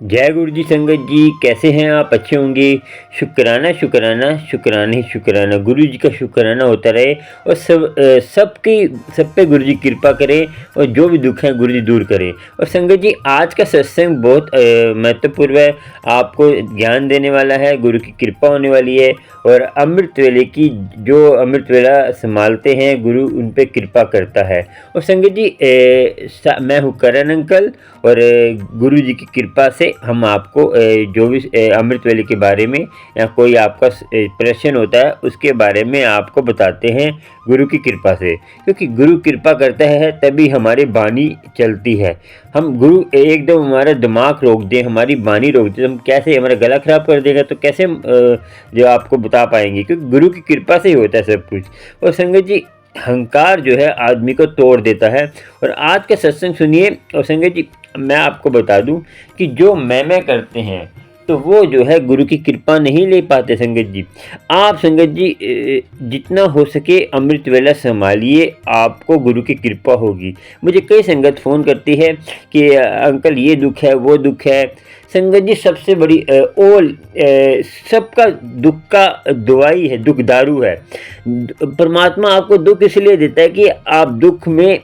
जय गुरु जी संगत जी, कैसे हैं आप? अच्छे होंगे। शुक्राना शुक्राना शुक्राना ही शुक्राना, गुरु जी का शुक्राना होता रहे और सब पे गुरु जी कृपा करें और जो भी दुख है गुरु जी दूर करें। और संगत जी, आज का सत्संग बहुत महत्वपूर्ण है, आपको ज्ञान देने वाला है, गुरु की कृपा होने वाली है। और अमृत वेले की जो अमृत वेला संभालते हैं गुरु, उन पे कृपा करता है। और संगत जी, मैं हूँ करण अंकल और गुरु जी की कृपा से हम आपको जो भी अमृत वेले के बारे में या कोई आपका प्रश्न होता है उसके बारे में आपको बताते हैं गुरु की कृपा से। क्योंकि गुरु कृपा करता है तभी हमारी वाणी चलती है। हम गुरु एकदम हमारा दिमाग रोक दें, हमारी वाणी रोक दें, तो हम कैसे, हमारा गला खराब कर देगा तो कैसे हम जो आपको बता पाएंगे, क्योंकि गुरु की कृपा से ही होता है सब कुछ। और संगत जी, अहंकार जो है आदमी को तोड़ देता है। और आज का सत्संग सुनिए। और संगत जी, मैं आपको बता दूं कि जो मैं करते हैं तो वो जो है गुरु की कृपा नहीं ले पाते। संगत जी, आप संगत जी जितना हो सके अमृत वेला संभालिए, आपको गुरु की कृपा होगी। मुझे कई संगत फ़ोन करती है कि अंकल ये दुख है वो दुख है। संगत जी, सबसे बड़ी सबका दुख का दवाई है, दुख दारू है। परमात्मा आपको दुख इसलिए देता है कि आप दुख में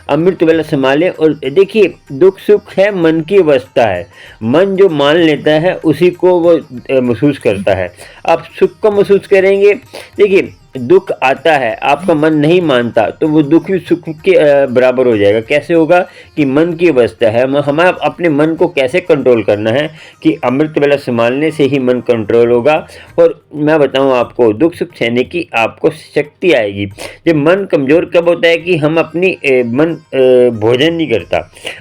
अमृत वेला संभालें। और देखिए, दुख सुख है, मन की अवस्था है। मन जो मान लेता है उसी को वो महसूस करता है। आप सुख को महसूस करेंगे। देखिए, दुख आता है, आपका मन नहीं मानता तो वो दुख भी सुख के बराबर हो जाएगा। कैसे होगा कि मन की अवस्था है। हमें अपने मन को कैसे कंट्रोल करना है कि अमृत वेला संभालने से ही मन कंट्रोल होगा। और मैं बताऊं आपको, दुख सुख सहने की आपको शक्ति आएगी। जब मन कमज़ोर कब होता है कि हम अपनी मन भोजन नहीं करता।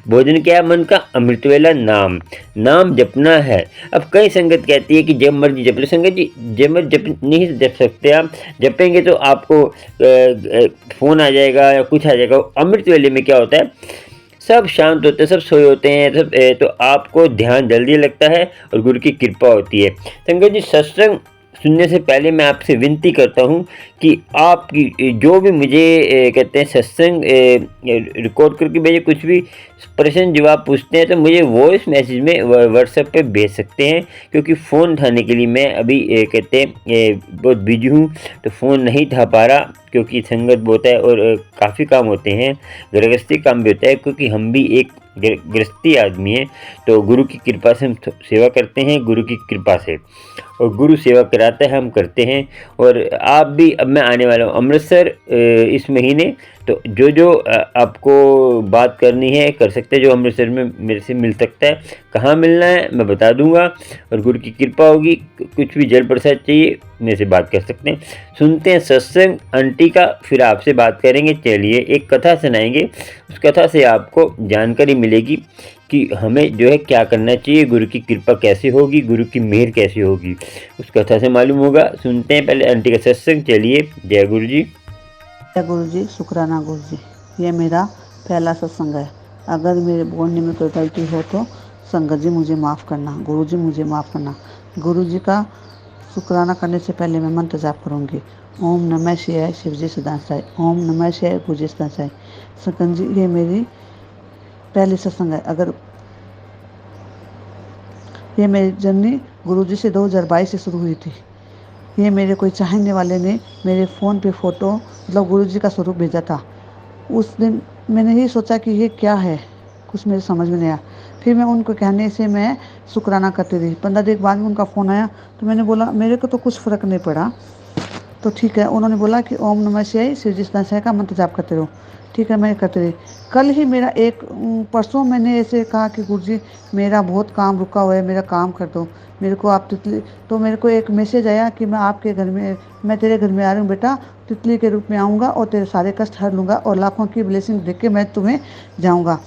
भोजन क्या है मन का? अमृत वेला नाम जपना है। अब कई संगत कहती है कि जब मर्जी जप लो। संगत जी, जब मर्जी जप नहीं जप सकते आप। जपेंगे तो आपको फ़ोन आ जाएगा या कुछ आ जाएगा। अमृत वेले में क्या होता है, सब शांत होते हैं, सब सोए होते हैं, तो आपको ध्यान जल्दी लगता है और गुरु की कृपा होती है। संगत जी, सत्संग सुनने से पहले मैं आपसे विनती करता हूँ कि आपकी जो भी मुझे कहते हैं सत्संग रिकॉर्ड करके भेजे, कुछ भी प्रश्न जवाब पूछते हैं तो मुझे वॉइस मैसेज में व्हाट्सएप पे भेज सकते हैं। क्योंकि फ़ोन उठाने के लिए मैं अभी कहते हैं बहुत बिजी हूँ, तो फ़ोन नहीं उठा पा रहा क्योंकि संगत बहुत है और काफ़ी काम होते हैं, गृहस्थी काम भी होता है। क्योंकि हम भी एक गृहस्थी आदमी है, तो गुरु की कृपा से हम सेवा करते हैं, गुरु की कृपा से। और गुरु सेवा कराता है, हम करते हैं। और आप भी, अब मैं आने वाला हूँ अमृतसर इस महीने, तो जो आपको बात करनी है कर सकते हैं। जो अमृतसर में मेरे से मिल सकता है, कहाँ मिलना है मैं बता दूंगा। और गुरु की कृपा होगी, कुछ भी जल प्रसाद चाहिए मेरे से बात कर सकते हैं। सुनते हैं सत्संग आंटी का, फिर आपसे बात करेंगे। चलिए, एक कथा सुनाएंगे, उस कथा से आपको जानकारी मिलेगी कि हमें जो है क्या करना चाहिए, गुरु की कृपा कैसे होगी, गुरु की मेहर कैसे होगी, उस कथा से मालूम होगा। सुनते हैं पहले आंटी का सत्संग। चलिए, जय गुरु जी। जय गुरु जी, शुक्राना गुरु जी। ये मेरा पहला सत्संग है। अगर मेरे बोलने में कोई गलती हो तो संगत जी मुझे माफ़ करना, गुरु जी मुझे माफ़ करना। गुरु जी का शुक्राना करने से पहले मैं मंत्र जाप करूँगी। ओम नमः शिवाय, शिव जी सदा साई। ओम नमः शिवाय, गुरु जी सदा साई। संगत जी, ये मेरी पहली सत्संग है। अगर ये मेरी जर्नी गुरु जी से 2022 से शुरू हुई थी। ये मेरे कोई चाहने वाले ने मेरे फ़ोन पे फ़ोटो, मतलब गुरु जी का स्वरूप भेजा था। उस दिन मैंने ही सोचा कि ये क्या है, कुछ मेरे समझ में नहीं आया। फिर मैं उनको कहने से मैं शुक्राना करती रही। 15 दिन बाद में उनका फ़ोन आया तो मैंने बोला मेरे को तो कुछ फ़र्क नहीं पड़ा, तो ठीक है। उन्होंने बोला कि ओम नमः शिवाय, शिव जी सदा का मंत्र जाप करते रहो। ठीक है, मैं करते रही। कल ही मेरा परसों मैंने ऐसे कहा कि गुरुजी मेरा बहुत काम रुका हुआ है, मेरा काम कर दो, मेरे को आप तितली। तो मेरे को एक मैसेज आया कि मैं तेरे घर में आ रही हूँ बेटा, तितली के रूप में आऊँगा और तेरे सारे कष्ट हर लूँगा और लाखों की ब्लेसिंग देख के मैं तुम्हें जाऊँगा।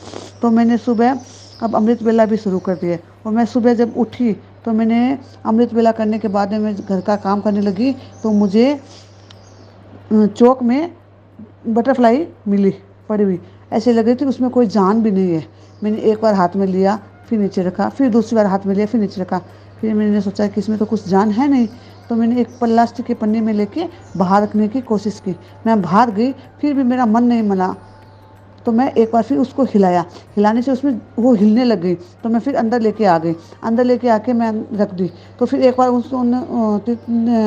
तो मैंने सुबह अब अमृत वेला भी शुरू कर दिया। और मैं सुबह जब उठी तो मैंने अमृत वेला करने के बाद में मैं घर का काम करने लगी तो मुझे चौक में बटरफ्लाई मिली पड़ी हुई। ऐसे लग रही थी उसमें कोई जान भी नहीं है। मैंने एक बार हाथ में लिया, फिर नीचे रखा, फिर दूसरी बार हाथ में लिया, फिर नीचे रखा। फिर मैंने सोचा कि इसमें तो कुछ जान है नहीं, तो मैंने एक प्लास्टिक के पन्नी में लेके बाहर रखने की कोशिश की। मैं बाहर गई, फिर भी मेरा मन नहीं माना। तो मैं एक बार फिर उसको हिलाया, हिलाने से उसमें वो हिलने लग गई, तो मैं फिर अंदर लेके आ गई, अंदर लेके आके मैं रख दी। तो फिर एक बार उस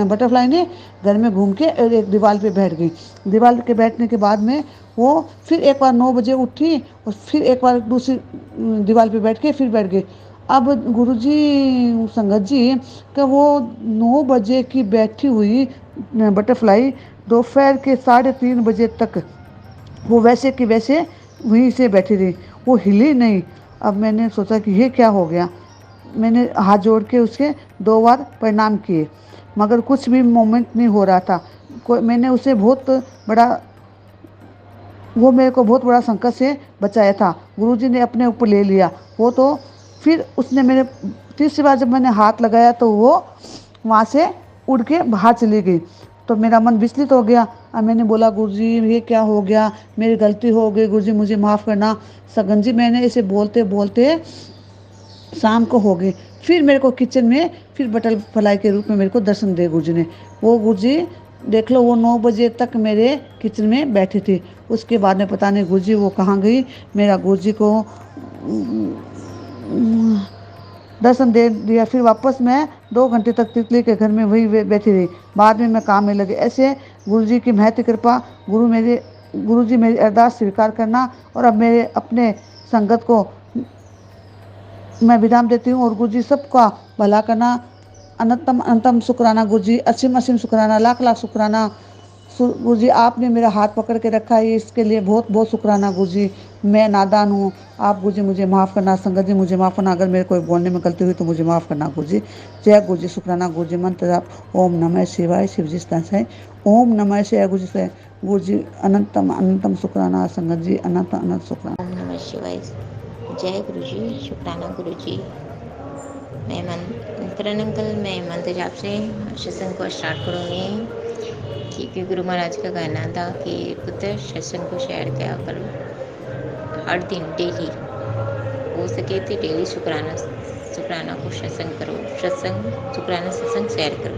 बटरफ्लाई ने घर में घूम के और एक दीवार पे बैठ गई। दीवार के बैठने के बाद में वो फिर एक बार 9 बजे उठी और फिर एक बार दूसरी दीवार पे बैठ के फिर बैठ गई। अब गुरुजी संगत जी का वो 9 बजे की बैठी हुई बटरफ्लाई दोपहर के 3:30 बजे तक वो वैसे कि वैसे वहीं से बैठी रही, वो हिली नहीं। अब मैंने सोचा कि ये क्या हो गया। मैंने हाथ जोड़ के उसके 2 बार प्रणाम किए, मगर कुछ भी मोमेंट नहीं हो रहा था। कोई मैंने उसे बहुत बड़ा वो मेरे को बहुत बड़ा संकट से बचाया था, गुरुजी ने अपने ऊपर ले लिया वो। तो फिर उसने मेरे तीसरी बार जब मैंने हाथ लगाया तो वो वहाँ से उड़ के बाहर चली गई। तो मेरा मन विचलित हो गया। अब मैंने बोला गुरुजी ये क्या हो गया, मेरी गलती हो गई, गुरुजी मुझे माफ़ करना। सगन जी मैंने इसे बोलते बोलते शाम को हो गई। फिर मेरे को किचन में फिर बटरफ्लाई के रूप में मेरे को दर्शन दे गुरुजी ने। वो गुरुजी देख लो वो 9 बजे तक मेरे किचन में बैठी थी। उसके बाद में पता नहीं गुरुजी वो कहाँ गई। मेरा गुरुजी को दर्शन दे दिया। फिर वापस मैं 2 घंटे तक तितली के घर में वही बैठी रही। बाद में मैं काम में लगी। ऐसे गुरुजी की महती कृपा, गुरुजी मेरी अरदास स्वीकार करना। और अब मेरे अपने संगत को मैं विराम देती हूँ और गुरुजी सबका भला करना। अनंतम अनंतम शुक्राना गुरुजी, असीम असीम शुक्राना, लाख लाख शुक्राना। गुरुजी आपने मेरा हाथ पकड़ के रखा है, इसके लिए बहुत बहुत शुक्राना गुरुजी। मैं नादान हूँ, आप गुरुजी मुझे माफ़ करना। संगत जी मुझे माफ़ करना, अगर मेरे कोई बोलने में गलती हुई तो मुझे माफ़ करना गुरुजी। जय गुरुजी, शुक्राना गुरुजी। मंत्र जाप ओम नमः शिवाय, शिवजी से ओम नमः शिवाय गुरुजी से। गुरुजी अनंतम अनंतम शुक्राना, संगत जी अनंत अनंत शुक्राना। ओम नमः शिवाय। जय गुरुजी, शुक्राना गुरुजी। मैं मंत्रण अंकल, मैं मंत्र जाप से सत्संग को स्टार्ट करूँगी, क्योंकि गुरु महाराज का कहना था कि पुत्र सत्संग को शेयर किया करो हर दिन, डेली हो सके तो डेली शुक्राना को सत्संग करो, शुक्राना सत्संग शेयर करो।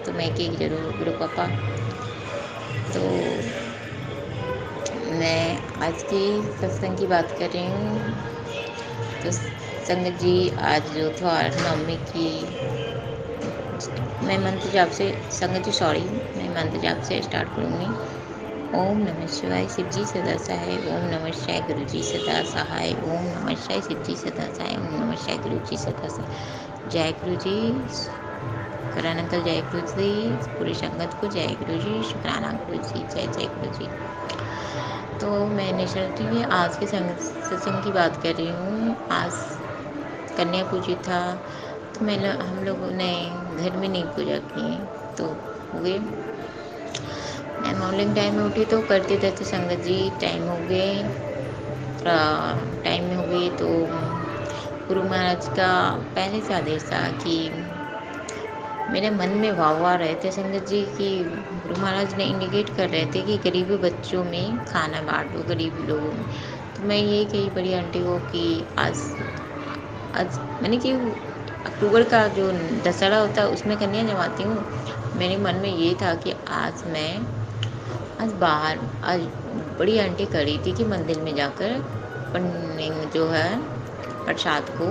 तो मैं कि जरूर गुरु पापा। तो मैं आज की सत्संग की बात कर रही हूँ। तो संगत जी आज जो त्योहार नवमी की, मैं मंत्र जाप से मैं मंत्र जाप से स्टार्ट करूँगी। ओम नमः शिवाय, शिवजी सदा सहाय। ओम नमः शिवाय, गुरुजी सदा सहाय। ओम नमः शिवाय, शिवजी सदा सहाय। ओम नमः शिवाय, गुरुजी सदा सहाय। जय गुरुजी, करण अंकल जय गुरुजी, पूरी संगत को जय गुरुजी, शुक्राना गुरुजी, जय जय गुरुजी। तो मैं नेशनल टीवी आज के सत्संग की बात कर रही हूँ। आज कन्या पूजी था, तो हम लोगों ने घर में नहीं पूजा की, तो हुए मैं मॉर्निंग टाइम में उठी तो करते थे। तो संगत जी टाइम हो गए तो गुरु महाराज का पहले से आदेश था कि मेरे मन में वाह रहे थे संगत जी की गुरु महाराज ने इंडिकेट कर रहे थे कि गरीबी बच्चों में खाना बांट दो, गरीब लोगों में। तो मैं ये कही बड़ी आंटी को कि आज मैंने कि अक्टूबर का जो दशहरा होता है उसमें कन्या जमाती हूँ। मेरे मन में ये था कि आज बड़ी आंटी कर रही थी कि मंदिर में जाकर जो है प्रसाद को,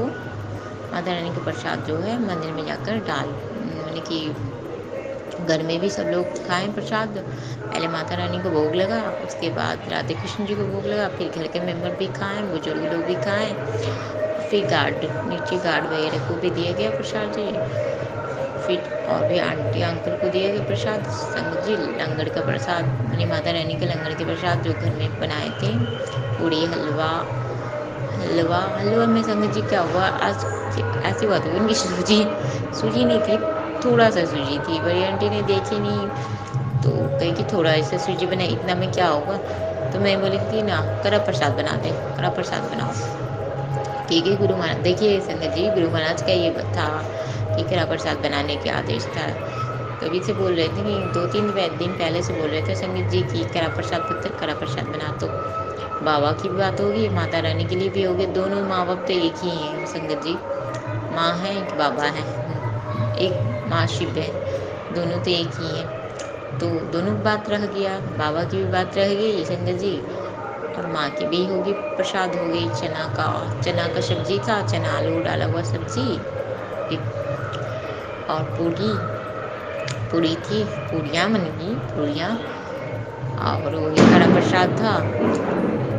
माता रानी का प्रसाद जो है मंदिर में जाकर मैंने कि घर में भी सब लोग खाएं प्रसाद। पहले माता रानी को भोग लगा, उसके बाद राधे कृष्ण जी को भोग लगा, फिर घर के मेंबर भी खाएं, बुजुर्ग लोग भी खाएं, फिर नीचे गार्ड वगैरह को भी दिया गया प्रसाद जी, फिर और भी आंटी अंकल को दिया गया प्रसाद। संगत जी लंगर का प्रसाद, यानी माता रानी के लंगर के प्रसाद जो घर में बनाए थे, पूड़ी हलवा में संगत जी क्या हुआ, आज ऐसी बात हुई उनकी सूजी नहीं थी, थोड़ा सा सूजी थी। बड़ी आंटी ने देखी नहीं तो कही कि थोड़ा ऐसा सूजी बनाए, इतना में क्या होगा। तो मैं बोली थी ना कड़ा प्रसाद बनाओ। ठीक है गुरु महाराज, देखिए संगत जी गुरु महाराज का ये था कि कड़ा प्रसाद बनाने के आदेश था। कभी से बोल रहे थे कि 2-3 दिन पहले से बोल रहे थे संगत जी की कड़ा प्रसाद बना। तो बाबा की भी बात होगी, माता रानी के लिए भी होगी, दोनों माँ बाप तो एक ही हैं संगत जी, माँ है एक बाबा है, एक माँ शिव है, दोनों तो एक ही हैं। तो दोनों की बात रह गया, बाबा की भी बात रह गई संगत जी, और माँ की भी होगी प्रसाद हो गई चना का सब्जी था, चना आलू डाला हुआ सब्जी और पूरी थी, पूड़ियाँ बनी पूड़ियाँ और वही हरा प्रसाद था।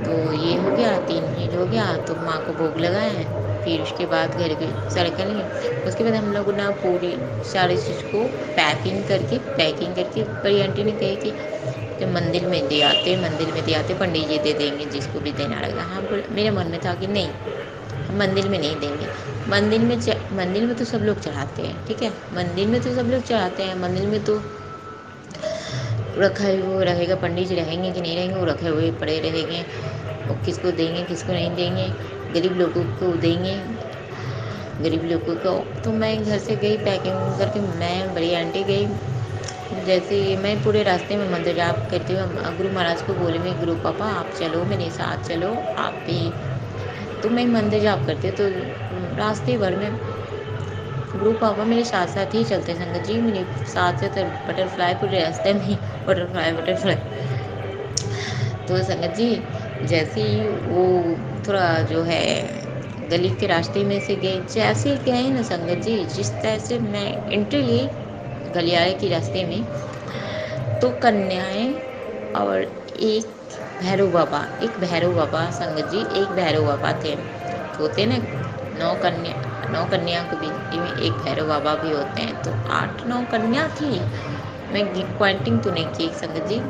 तो ये हो गया, 3 चीज़ हो गया। तो माँ को भोग लगाए, फिर उसके बाद घर के सारे कर लिए। उसके बाद हम लोग ना पूरी सारी चीज़ को पैकिंग करके बड़ी आंटी ने कही कि जब मंदिर में दे आते पंडित जी दे देंगे जिसको भी देना रहेगा। हाँ, मेरे मन में था कि नहीं, हम मंदिर में नहीं देंगे। मंदिर में तो सब लोग चढ़ाते हैं, ठीक है, मंदिर में तो सब लोग चढ़ाते हैं, मंदिर में तो रखा हुआ रहेगा, पंडित जी रहेंगे कि नहीं रहेंगे, वो रखे हुए पड़े रहेंगे। और किसको देंगे किसको नहीं देंगे, गरीब लोगों को देंगे, गरीब लोगों को। तो मैं घर से गई पैकिंग करके, मैं बड़ी आंटी गई। जैसे मैं पूरे रास्ते में मंदिर जाप करती हूँ, गुरु महाराज को बोले, मैं गुरु पापा आप चलो, मेरे साथ चलो आप भी। तो मैं मंदिर जाप करती हूँ, तो रास्ते भर में गुरु पापा मेरे साथ साथ ही चलते संगत जी, मेरे साथ से बटरफ्लाई पूरे रास्ते में बटरफ्लाई। तो संगत जी जैसे ही वो थोड़ा जो है गली के रास्ते में से गए, जैसे गए ना संगत जी, जिस तरह से मैं एंट्री ली गलियारे के रास्ते में, तो कन्याएं और एक भैरव बाबा संगत जी, एक भैरव बाबा थे। होते ना 9 कन्या को भी में एक भैरव बाबा भी होते हैं, तो 8-9 कन्या थी। मैं क्वांटिंग तो नहीं की संगत जी।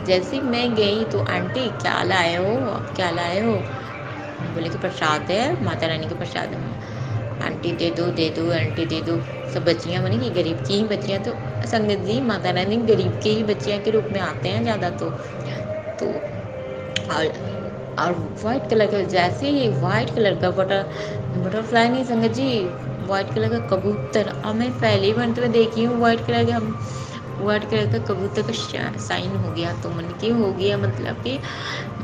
जैसे मैं गई तो आंटी क्या लाए हो? बोले कि प्रसाद है, माता रानी के प्रसाद है। आंटी दे दो आंटी दे दो। सब बच्चियाँ बनी कि गरीब की ही बच्चियाँ, तो संगत जी माता रानी गरीब के ही बच्चियाँ के रूप में आते हैं ज़्यादा। तो और वाइट कलर का, जैसे ही वाइट कलर का बटरफ्लाई नहीं संगत जी, वाइट कलर का कबूतर। और मैं पहली बार तो मैं देखी हूँ वाइट कलर का कबूतर का साइन हो गया। तो मन की हो गया, मतलब कि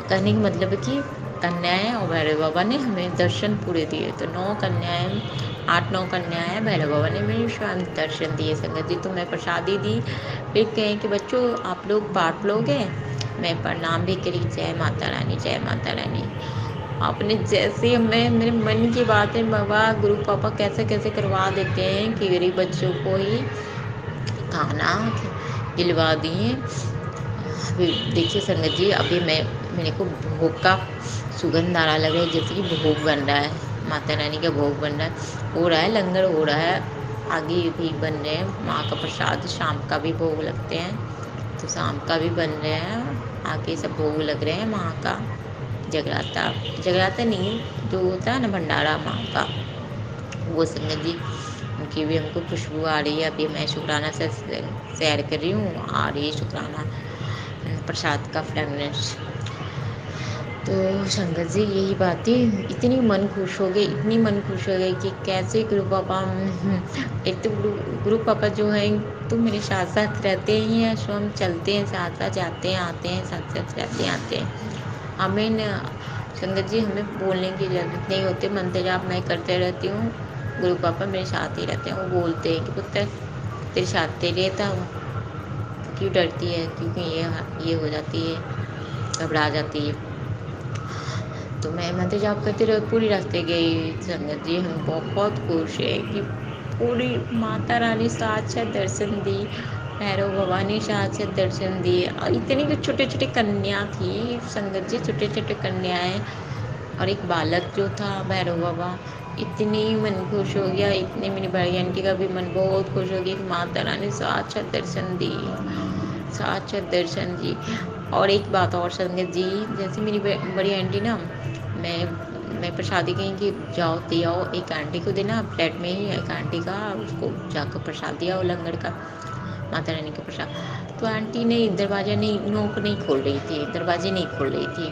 कहने का मतलब है कि कन्याएं और भैरव बाबा ने हमें दर्शन पूरे दिए। तो 8-9 कन्याएं भैरव बाबा ने मेरे स्वयं दर्शन दिए संगत जी। तो मैं प्रसादी दी, फिर कहें कि बच्चों आप लोग बांट लोगे, मैं प्रणाम भी करी, जय माता रानी। आपने जैसे मैं मेरे मन की बात है, बाबा गुरु पापा कैसे करवा देते हैं कि गरीब बच्चों को ही खाना खिलवा दिए। देखिए संगत जी, अभी मेरे को भोग का सुगंध आ रहा लग रहा है, जैसे कि भोग बन रहा है, माता रानी का भोग बन रहा है, हो रहा है, लंगर हो रहा है, आगे भी बन रहे हैं। माँ का प्रसाद शाम का भी भोग लगते हैं, तो शाम का भी बन रहे हैं, आगे सब भोग लग रहे हैं। माँ का जगराता नहीं, जो होता है ना भंडारा माँ का, वो संगत जी उनकी भी हमको खुशबू आ रही है। अभी मैं शुक्राना से शेयर कर रही हूँ, आ रही है शुक्राना प्रसाद का फ्रेगनेंस। तो संगत जी यही बात थी, इतनी मन खुश हो गई कि कैसे गुरु पापा, एक तो गुरु पापा जो है तो मेरे साथ साथ रहते ही हैं, सो हम चलते हैं साथ साथ, जाते हैं आते हैं, साथ साथ रहते हैं आते हैं। हमें संगत जी हमें बोलने की जरूरत नहीं होती, मंत्र जाप मैं करते रहती हूँ, गुरु पापा मेरे साथ ही रहते हैं। वो बोलते हैं कि पुत्र तेरे साथ ही रहता हूँ, क्यों डरती है, क्योंकि ये हो जाती है, घबरा जाती है। तो मैं मंत्र जाप करते रहे, पूरी रास्ते गई संगत जी। हम बहुत खुश है कि पूरी माता रानी साक्षात दर्शन दी, भैरव बाबा ने साक्षात दर्शन दिए। और इतनी छोटे छोटे कन्या थी संगत जी, छोटे छोटे कन्याएं, और एक बालक जो था भैरव बाबा। इतनी मन खुश हो गया, इतनी मेरी बड़ी आंटी का भी मन बहुत खुश हो गया कि माता रानी साक्षात दर्शन दी, साक्षात दर्शन दी। और एक बात और संगत जी, जैसे मेरी बड़ी आंटी ना, मैं प्रसादी कहीं कि जाओ दे आओ, एक आंटी को देना प्लेट में ही, एक आंटी का उसको जाकर प्रसाद दिया वो लंगर का, माता रानी का प्रसाद। तो आंटी ने दरवाजा नोक नहीं खोल रही थी, दरवाजे नहीं खोल रही थी,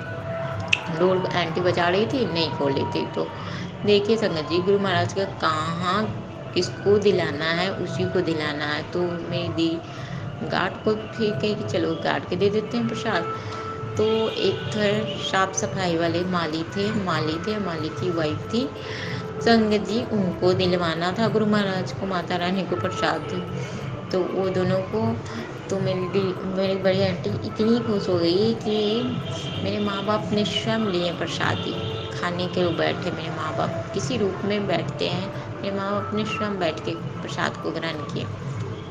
डोर आंटी बजा रही थी, नहीं खोल रही थी। तो देखिए संगत जी, गुरु महाराज का कहाँ किसको दिलाना है उसी को दिलाना है। तो मेरी दी गार्ड को ठीक है कि चलो गार्ड के दे देते हैं प्रसाद। तो एक थे साफ सफाई वाले माली की वाइफ थी संगत जी, उनको दिलवाना था गुरु महाराज को, माता रानी को प्रसाद दी। तो वो दोनों को तो मेरी बड़ी आंटी इतनी खुश हो गई कि मेरे माँ बाप ने स्वयं लिए प्रसादी खाने के लिए बैठे। मेरे माँ बाप किसी रूप में बैठते हैं, मेरे माँ बाप ने स्वयं बैठ के प्रसाद को ग्रहण किया।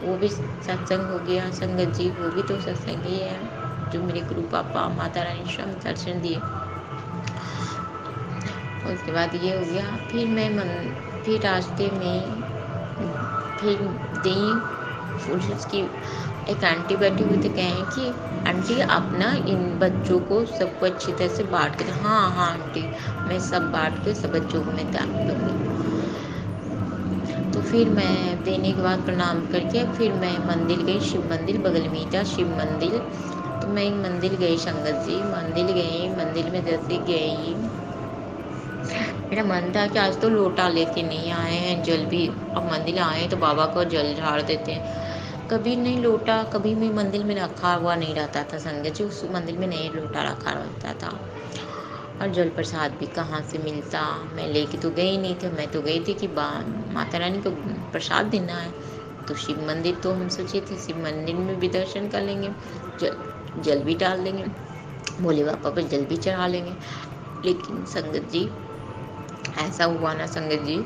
वो भी सत्संग हो गया। संगत जी वो भी तो सत्संग ही है, जो मेरे गुरु पापा माता रानी स्वयं दर्शन दिए। उसके बाद ये हो गया। फिर रास्ते में फिर दी उसकी एक आंटी बैठी हुई थी, कहें कि आंटी आप ना इन बच्चों को सबको अच्छी तरह से बांट के दो। हाँ हाँ आंटी, मैं सब बांट के सब बच्चों को मैं दान दूँगी। तो फिर मैं देने के बाद प्रणाम करके फिर मैं मंदिर गई, शिव मंदिर बगल में ही था शिव मंदिर। तो मैं एक मंदिर गई संगत जी, मंदिर गई। मंदिर में जैसे गई, मेरा मन था कि आज तो लोटा लेके नहीं आए हैं, जल भी अब मंदिर आए तो बाबा को जल झाड़ देते हैं। कभी नहीं लोटा, कभी भी मंदिर में रखा हुआ नहीं रहता था संगत जी, उस मंदिर में नहीं लोटा रखा रहता था। और जल प्रसाद भी कहाँ से मिलता, मैं लेके तो गई नहीं थी। मैं तो गई थी कि माता रानी को प्रसाद देना है। तो शिव मंदिर तो हम सोचे थे शिव मंदिर में भी दर्शन कर लेंगे, जल भी डाल देंगे, भोले बाबा पर जल भी चढ़ा लेंगे। लेकिन संगत जी ऐसा हुआ ना संगत जी,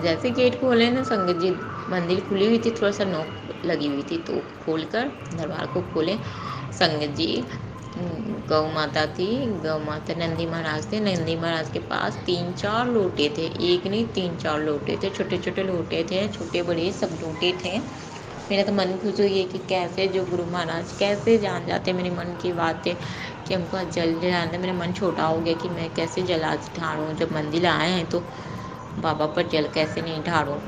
जैसे गेट खोले ना संगत जी, मंदिर खुली हुई थी, थोड़ा सा नोक लगी हुई थी, तो खोलकर दरबार को खोले संगत जी। गौ माता थी, गौ माता नंदी महाराज थे। नंदी महाराज के पास 3-4 लोटे थे, एक नहीं 3-4 लोटे थे, छोटे छोटे लोटे थे, छोटे बड़े सब लोटे थे। मेरा तो मन खुश हुई है कि कैसे जो गुरु महाराज कैसे जान जाते मेरे मन की बातें कि हमको आज जल चढ़ाना। मेरा मन छोटा हो गया कि मैं कैसे जल आज ढारूँ, जब मंदिर आए हैं तो बाबा पर जल कैसे नहीं ढारूँ।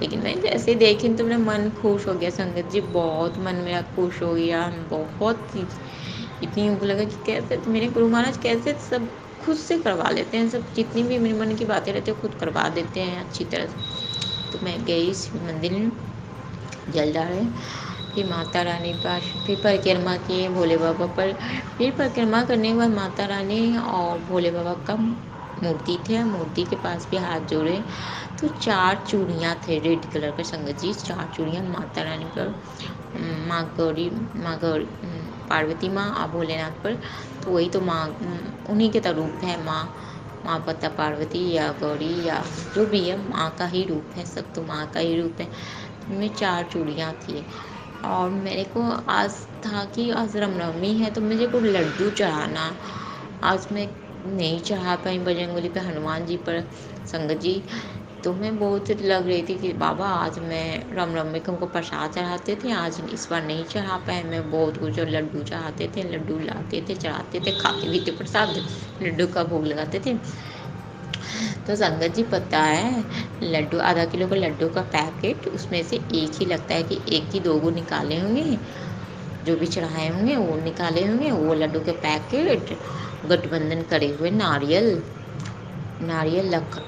लेकिन मैं जैसे देखी तो मेरा मन खुश हो गया संगत जी, बहुत मन मेरा खुश हो गया। बहुत इतनी उनको लगा कि कैसे तो मेरे गुरु महाराज कैसे सब खुद से करवा लेते हैं, सब जितनी भी मेरे मन की बातें रहती है खुद करवा देते हैं अच्छी तरह से। तो मैं गई इस मंदिर में जल डाले, फिर माता रानी पास फिर परिक्रमा किए भोले बाबा पर। फिर परिक्रमा करने के बाद माता रानी और भोले बाबा का मूर्ति थे, मूर्ति के पास भी हाथ जोड़े। तो 4 चूड़ियाँ थे रेड कलर के संगत जी, 4 चूड़ियाँ माता रानी पर, माँ गौरी पार्वती माँ और भोलेनाथ पर। तो वही तो माँ उन्हीं के तो रूप है, माँ पता पार्वती या गौरी या जो भी है माँ का ही रूप है, सब तो माँ का ही रूप है। तो में 4 चूड़ियाँ थी और मेरे को आज था कि आज रामनवमी है तो मुझे को लड्डू चढ़ाना। आज मैं नहीं चढ़ा पाई बजरंगबली पे, हनुमान जी पर संगत जी। तो मैं बहुत लग रही थी कि बाबा आज मैं रामनवमी को हमको प्रसाद चढ़ाते थे, आज इस बार नहीं चढ़ा पाए। मैं बहुत कुछ लड्डू चढ़ाते थे, लड्डू लाते थे, चढ़ाते थे, खाते भी थे प्रसाद, लड्डू का भोग लगाते थे। तो संगत जी पता है लड्डू आधा किलो का लड्डू का पैकेट, उसमें से एक ही लगता है कि एक ही 2 निकाले होंगे, जो भी चढ़ाए होंगे वो निकाले होंगे। वो लड्डू के पैकेट गठबंधन करे हुए नारियल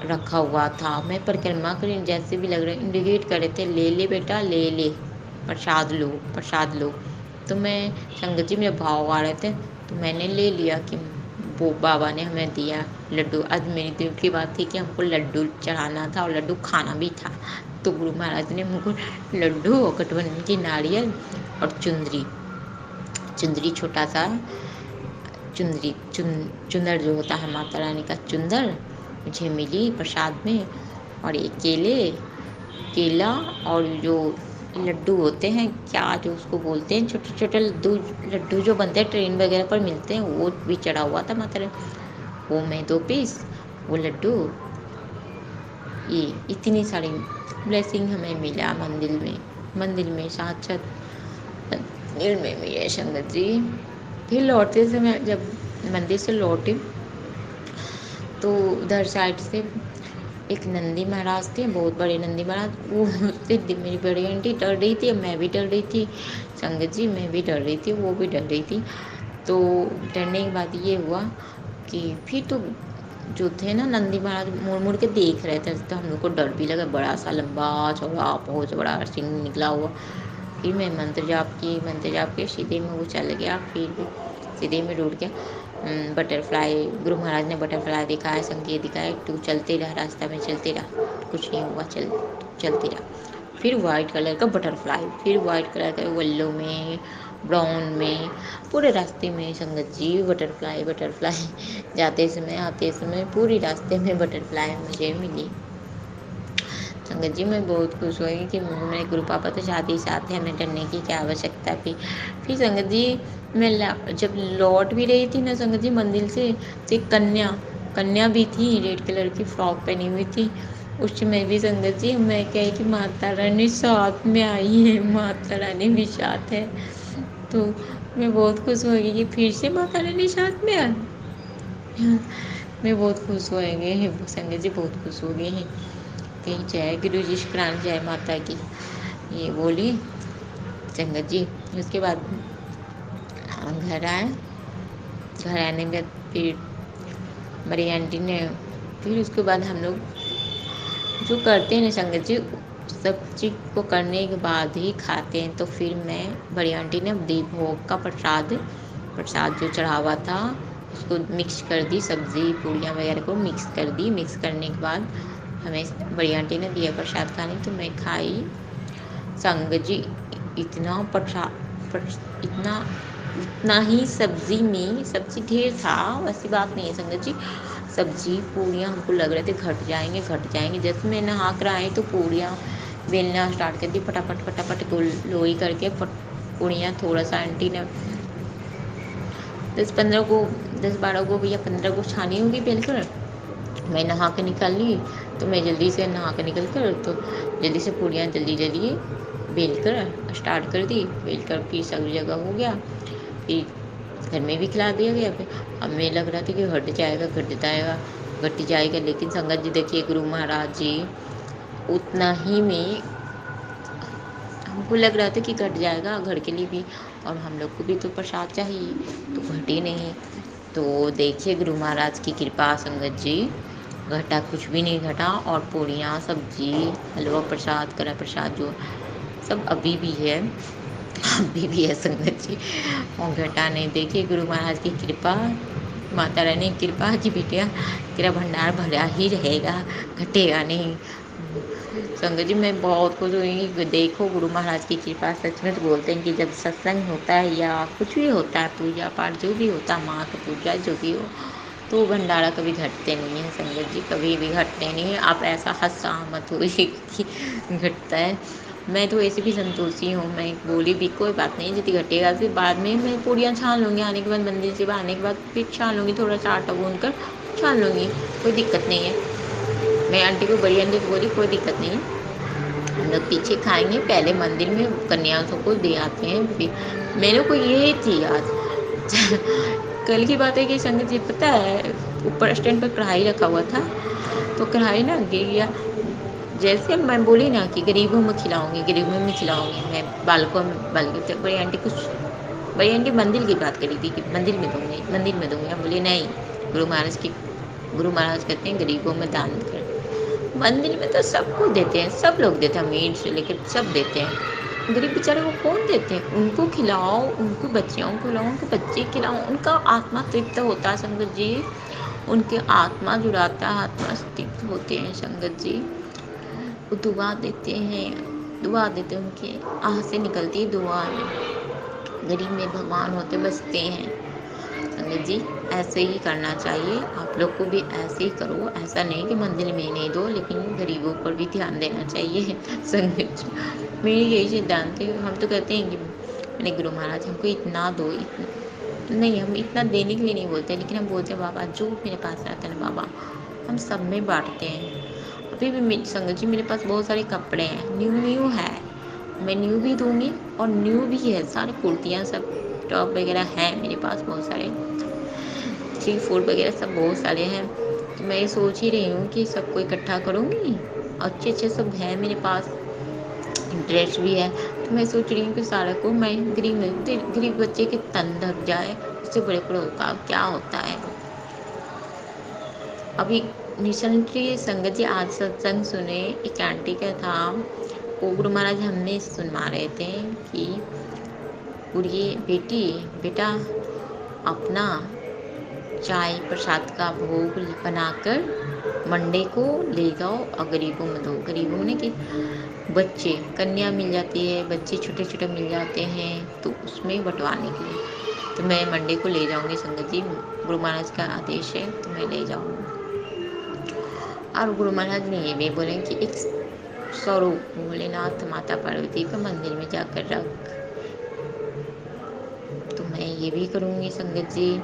रखा हुआ था। मैं परिक्रमा करी जैसे भी लग रहा है इंडिकेट करे थे, ले ले बेटा ले ले, प्रसाद लो प्रसाद लो। तो मैं संगत जी मेरे भाव आ रहे थे तो मैंने ले लिया कि वो बाबा ने हमें दिया लड्डू। आज मेरी दिल की बात थी कि हमको लड्डू चढ़ाना था और लड्डू खाना भी था। तो गुरु महाराज ने हमको लड्डू और गठबंधन की नारियल और चुंदरी छोटा सा चुंदर जो होता है माता रानी का चुंदर मुझे मिली प्रसाद में, और ये केला और जो लड्डू होते हैं क्या जो उसको बोलते हैं, छोटे छोटे लड्डू जो बनते हैं ट्रेन वगैरह पर मिलते हैं, वो भी चढ़ा हुआ था माता रानी। वो मैं 2 पीस वो लड्डू, ये इतनी सारी ब्लेसिंग हमें मिला मंदिर में साक्षात मंदिर में मिले संगत जी। फिर लौटते समय जब मंदिर से लौटे तो उधर साइड से एक नंदी महाराज थे, बहुत बड़े नंदी महाराज। वो उससे मेरी बड़ी आंटी डर रही थी, मैं भी डर रही थी संगत जी, मैं भी डर रही थी, वो भी डर रही थी। तो डरने के बाद ये हुआ कि फिर तो जो थे ना नंदी महाराज मुड़ के देख रहे थे, तो हम लोग को डर भी लगा। बड़ा सा लंबा चौड़ा बहुत बड़ा सिंह निकला हुआ। फिर मैं मंत्र जाप के सीधे में वो चल गया, फिर भी सीधे में रुक गया। बटरफ्लाई गुरु महाराज ने बटरफ्लाई दिखाया, संकेत दिखाया, तू चलते रहा, रास्ता में चलते रहा, कुछ नहीं हुआ, चलते रहा। फिर वाइट कलर का बटरफ्लाई, फिर वाइट कलर का येलो में, ब्राउन में, पूरे रास्ते में संगत जी बटरफ्लाई बटरफ्लाई जाते समय आते समय पूरे रास्ते में बटरफ्लाई मुझे मिली। संगत जी मैं बहुत खुश हुई कि मेरे गुरु पापा तो साथ ही साथ हैं, हमें डरने की क्या आवश्यकता थी। फिर संगत जी मैं जब लौट भी रही थी ना संगत जी मंदिर से, तो एक कन्या कन्या भी थी, रेड कलर की फ्रॉक पहनी हुई थी। उसमें भी संगत जी मैं कही कि माता रानी साथ में आई है, माता रानी भी साथ है। तो मैं बहुत खुश हो गई कि फिर से माता रानी साथ में आई। मैं बहुत खुश हो गई संगत जी, बहुत खुश हो गई हैं कि जय गुरु जी, शुक्राना जय माता की, ये बोली संगत जी। उसके बाद हम घर आए, घर आने के बाद फिर बड़ी आंटी ने, फिर उसके बाद हम लोग जो करते हैं ना संगत जी, सब चीज़ को करने के बाद ही खाते हैं। तो फिर मैं बड़ी आंटी ने दीप भोग का प्रसाद जो चढ़ा हुआ था उसको मिक्स कर दी, सब्जी पूड़ियाँ वगैरह को मिक्स कर दी। मिक्स करने के बाद हमें बड़ी आंटी ने दिया प्रसाद खाने, तो मैं खाई संगत जी। इतना इतना ही सब्जी ढेर था, वैसी बात नहीं है संगत जी। सब्जी पूड़ियाँ हमको लग रहे थे घट जाएंगे। जैसे मैं नहा कर आई तो पूड़ियाँ बेलना स्टार्ट कर दी, फटाफट गोल लोई करके पूड़ियाँ। थोड़ा सा आंटी ने 10-12 को या 15 को छानी होगी बेल कर। मैं नहा के निकाल ली, तो मैं जल्दी से नहा के निकल कर तो जल्दी से पूड़ियाँ जल्दी बेल कर स्टार्ट कर दी। बेल कर फिर सब जगह हो गया, फिर घर में भी खिला दिया गया। फिर अब मैं लग रहा था कि घट जाएगा, लेकिन संगत जी देखिए गुरु महाराज जी उतना ही में हमको लग रहा था कि घट जाएगा घर के लिए भी, और हम लोग को भी तो प्रसाद चाहिए, तो घटे नहीं। तो देखिए गुरु महाराज की कृपा संगत जी, घटा कुछ भी नहीं घटा। और पूड़ियाँ सब्जी हलवा प्रसाद करा प्रसाद जो सब अभी भी है संगत जी, और घटा नहीं। देखिए गुरु महाराज की कृपा, माता रानी की कृपा की बेटिया तेरा भंडार भरा ही रहेगा, घटेगा नहीं। संगत जी मैं बहुत खुश हुई। देखो गुरु महाराज की कृपा, सच में तो बोलते हैं कि जब सत्संग होता है या कुछ भी होता है, पूजा पाठ जो भी होता है, माँ का पूजा जो भी हो, तो भंडारा कभी घटते नहीं है संगत जी, कभी भी घटते नहीं है। आप ऐसा हंसा मत हो कि घटता है। मैं तो ऐसे भी संतोषी हूँ, मैं बोली भी कोई बात नहीं, यदि घटेगा फिर बाद में मैं पूड़ियाँ छान लूँगी, आने के बाद मंदिर से आने के बाद फिर छान लूँगी, थोड़ा सा आटा गूँध कर छान लूँगी, कोई दिक्कत नहीं है। मैं आंटी को बड़ी आंटी को बोली कोई दिक्कत नहीं है, हम लोग पीछे खाएंगे, पहले मंदिर में कन्याओं को दे आते हैं। फिर मेरे को यही थी आज कल की बात है कि संगत जी पता है ऊपर स्टैंड पर कढ़ाई रखा हुआ था, तो कढ़ाई ना गिर गया। जैसे मैं बोली ना कि गरीबों में खिलाऊंगी मैं बालकों में बड़ी आंटी मंदिर की बात करी थी कि मंदिर में दूंगी। हम बोले नहीं, गुरु महाराज कहते हैं गरीबों में दान कर। मंदिर में तो सबको देते हैं, सब लोग देते हैं, अमीर से लेकर सब देते हैं। गरीब बेचारे को कौन देते हैं? उनको खिलाओ, उनको बच्चियों को खिलाओ, उनको बच्चे खिलाओ, उनका आत्मा तृप्त होता है संगत जी, उनके आत्मा जुड़ाता है, आत्मा तृप्त होते हैं संगत जी। वो दुआ देते हैं उनके आह से निकलती है दुआ में, गरीब में भगवान होते बसते हैं संगत जी। ऐसे ही करना चाहिए, आप लोग को भी ऐसे ही करो। ऐसा नहीं कि मंदिर में नहीं दो, लेकिन गरीबों पर भी ध्यान देना चाहिए संगत जी। मेरी यही सिद्धांत है। हम तो कहते हैं कि मैंने गुरु महाराज हमको इतना दो, नहीं हम इतना देने के लिए नहीं बोलते, लेकिन हम बोलते हैं बाबा जो मेरे पास रहता है ना बाबा, हम सब में बांटते हैं। अभी भी संगत जी मेरे पास बहुत सारे कपड़े हैं, न्यू है, मैं न्यू भी दूंगी, और न्यू भी है सारी कुर्तियाँ सब टॉप वगैरह हैं मेरे पास, बहुत सारे 3-4 वगैरह सब बहुत सारे हैं। तो मैं सोच ही रही हूँ कि सबको इकट्ठा करूँगी, अच्छे सब है मेरे पास, ड्रेस भी है। तो मैं सोच रही हूँ कि सारा को मैं गरीब बच्चे के तन ढक जाए, उससे बड़े का क्या होता है। अभी रिसेंटली संगत जी आज सत्संग सुने, एक आंटी का था, वो गुरु महाराज हमें सुनवा रहे थे कि बोलिए बेटा अपना चाय प्रसाद का भोग बनाकर मंडे को ले जाओ और गरीबों में दो। गरीबों ने कि बच्चे, कन्या मिल जाती है, बच्चे छोटे छोटे मिल जाते हैं, तो उसमें बंटवाने के लिए। तो मैं मंडे को ले जाऊंगी संगत जी, गुरु महाराज का आदेश है तो मैं ले जाऊंगी। और गुरु महाराज ने ये भी बोले कि एक स्वरूप भोलेनाथ माता पार्वती का मंदिर में जाकर रख, तो मैं ये भी करूंगी संगत जी।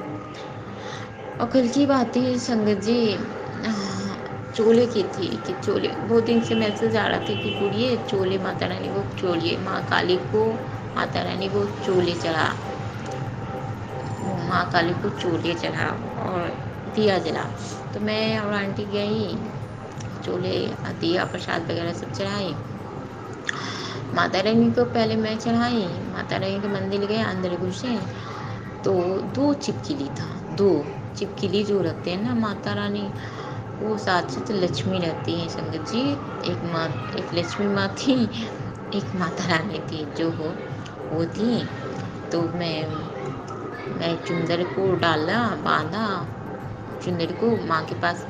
और कल की बात है संगत जी, चोले की थी कि चोले, बहुत दिन से मैसेज आ रहा था कि गुड़िए चोले माता रानी को, चोलिए माँ काली को, माता रानी को चोले चढ़ा, माँ काली को चोले चढ़ा और दिया जला। तो मैं और आंटी गई, चोले दिया प्रसाद वगैरह सब चढ़ाई। माता रानी को पहले मैं चढ़ाई, माता रानी के मंदिर गए, अंदर घुसे तो 2 चिपकिली था, 2 चिपकिली जो रहते हैं ना माता रानी, वो साथ लक्ष्मी रहती है संगत जी। एक लक्ष्मी माँ थी, एक माता रानी थी, जो वो थी। तो मैं चुंदर को डाला, बांधा चुंदर को माँ के पास।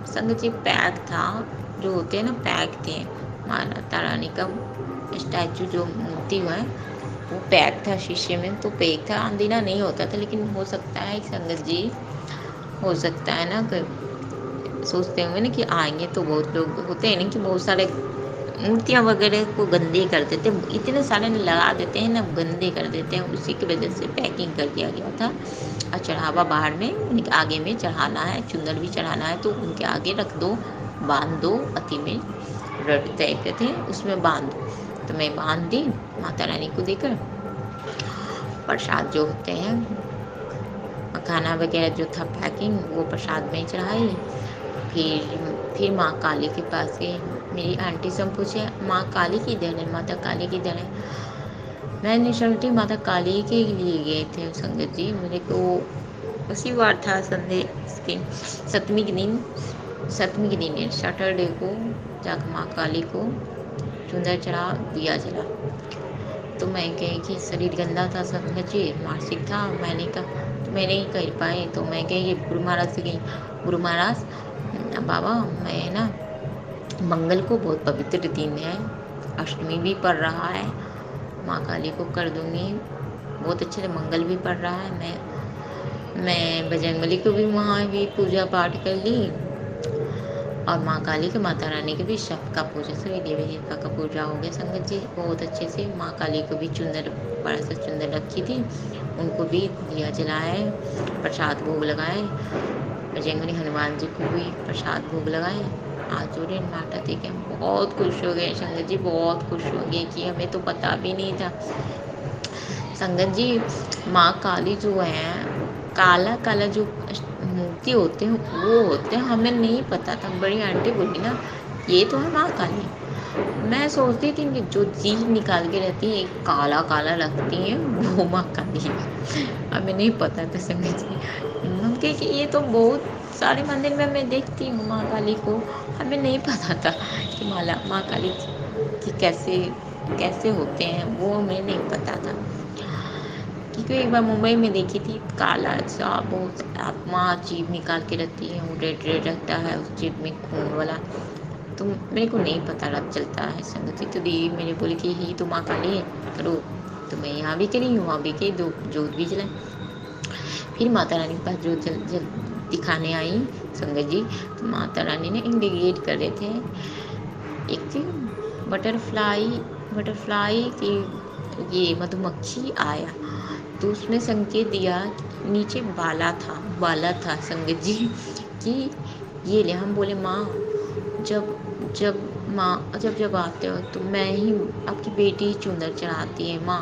संगत जी पैक था, जो होते हैं ना पैक थे, माता रानी का स्टैचू जो मूर्ति है वो पैक था शीशे में, तो पैक था, अंधेरा नहीं होता था। लेकिन हो सकता है संगत जी, हो सकता है ना कि सोचते होंगे ना कि आएंगे तो बहुत लोग होते हैं ना कि बहुत सारे मूर्तियाँ वगैरह को गंदे कर देते हैं, इतने सारे लगा देते हैं ना, गंदे कर देते हैं। उसी की वजह से पैकिंग कर दिया गया था। और चढ़ावा बाहर में उनके आगे में चढ़ाना है, चुंदर भी चढ़ाना है, तो उनके आगे रख दो, बांध दो, अति में रट टाइप के थे उसमें बांध दो। तो मैं बांध दी माता रानी को देकर। प्रसाद जो होते हैं, खाना वगैरह जो था पैकिंग, वो प्रसाद में चढ़ाई। फिर माँ काली के पास गई। मेरी आंटी से पूछे माँ काली किधर है, माता काली किधर है। मैं निशल्टी माता काली के लिए गए थे संगत जी। मेरे को उसी बार था संडे की सप्तमी के दिन सैटरडे को जाकर माँ काली को चुंदर चढ़ा, दिया जला। तो मैं कही कि शरीर गंदा था संगत जी, मासिक था, मैंने कहा तो मैं नहीं कर पाई। तो मैं कही गुरु महाराज से गई, गुरु महाराज बाबा मैं ना मंगल को बहुत पवित्र दिन है, अष्टमी भी पड़ रहा है, माँ काली को कर दूंगी, बहुत अच्छे से मंगल भी पड़ रहा है। मैं बजरंगबली को भी वहाँ भी पूजा पाठ कर ली, और माँ काली के, माता रानी के भी सबका पूजा, सभी देवी देवता का पूजा हो गया संगत जी बहुत अच्छे से। माँ काली को भी चुंदर, बड़ा सा चुंदर रखी थी, उनको भी दिया जलाए, प्रसाद भोग लगाए। बजरंगबली हनुमान जी को भी प्रसाद भोग लगाए। आज जो दिन नाटा थे कि हम बहुत खुश हो गए संगत जी, बहुत खुश हो गए कि हमें तो पता भी नहीं था संगत जी। माँ काली जो है, काला काला जो मूर्ति होते हैं वो होते हैं, हमें नहीं पता था। बड़ी आंटी बोली ना ये तो है माँ काली। मैं सोचती थी कि जो चीज निकाल के रहती है काला काला लगती है वो माँ काली है, हमें नहीं पता था संगत जी। क्योंकि ये तो बहुत सारे मंदिर में मैं देखती हूँ माँ काली को, हमें नहीं पता था कि माँ काली की कैसे होते हैं, वो हमें नहीं पता था। क्योंकि एक बार मुंबई में देखी थी, काला सा बहुत आत्मा जीभ निकाल के रखती है, वो रेड रेड रहता है उस जीभ में खून वाला, तो मेरे को नहीं पता चलता है संगति। तो दीदी मेरे बोले कि ही तो माँ काली है, करो। तो मैं यहाँ भी करी, वहाँ भी करी, जोत भी जलाई। फिर माता रानी के पास जोत जल दिखाने आई संगत जी। तो माता रानी ने इंडिकेट कर रहे थे, एक थी बटरफ्लाई की, ये मधुमक्खी आया तो उसने संकेत दिया, नीचे बाला था संगत जी कि ये ले। हम बोले माँ जब आते हो तो मैं ही, आपकी बेटी ही चुंदर चढ़ाती है माँ,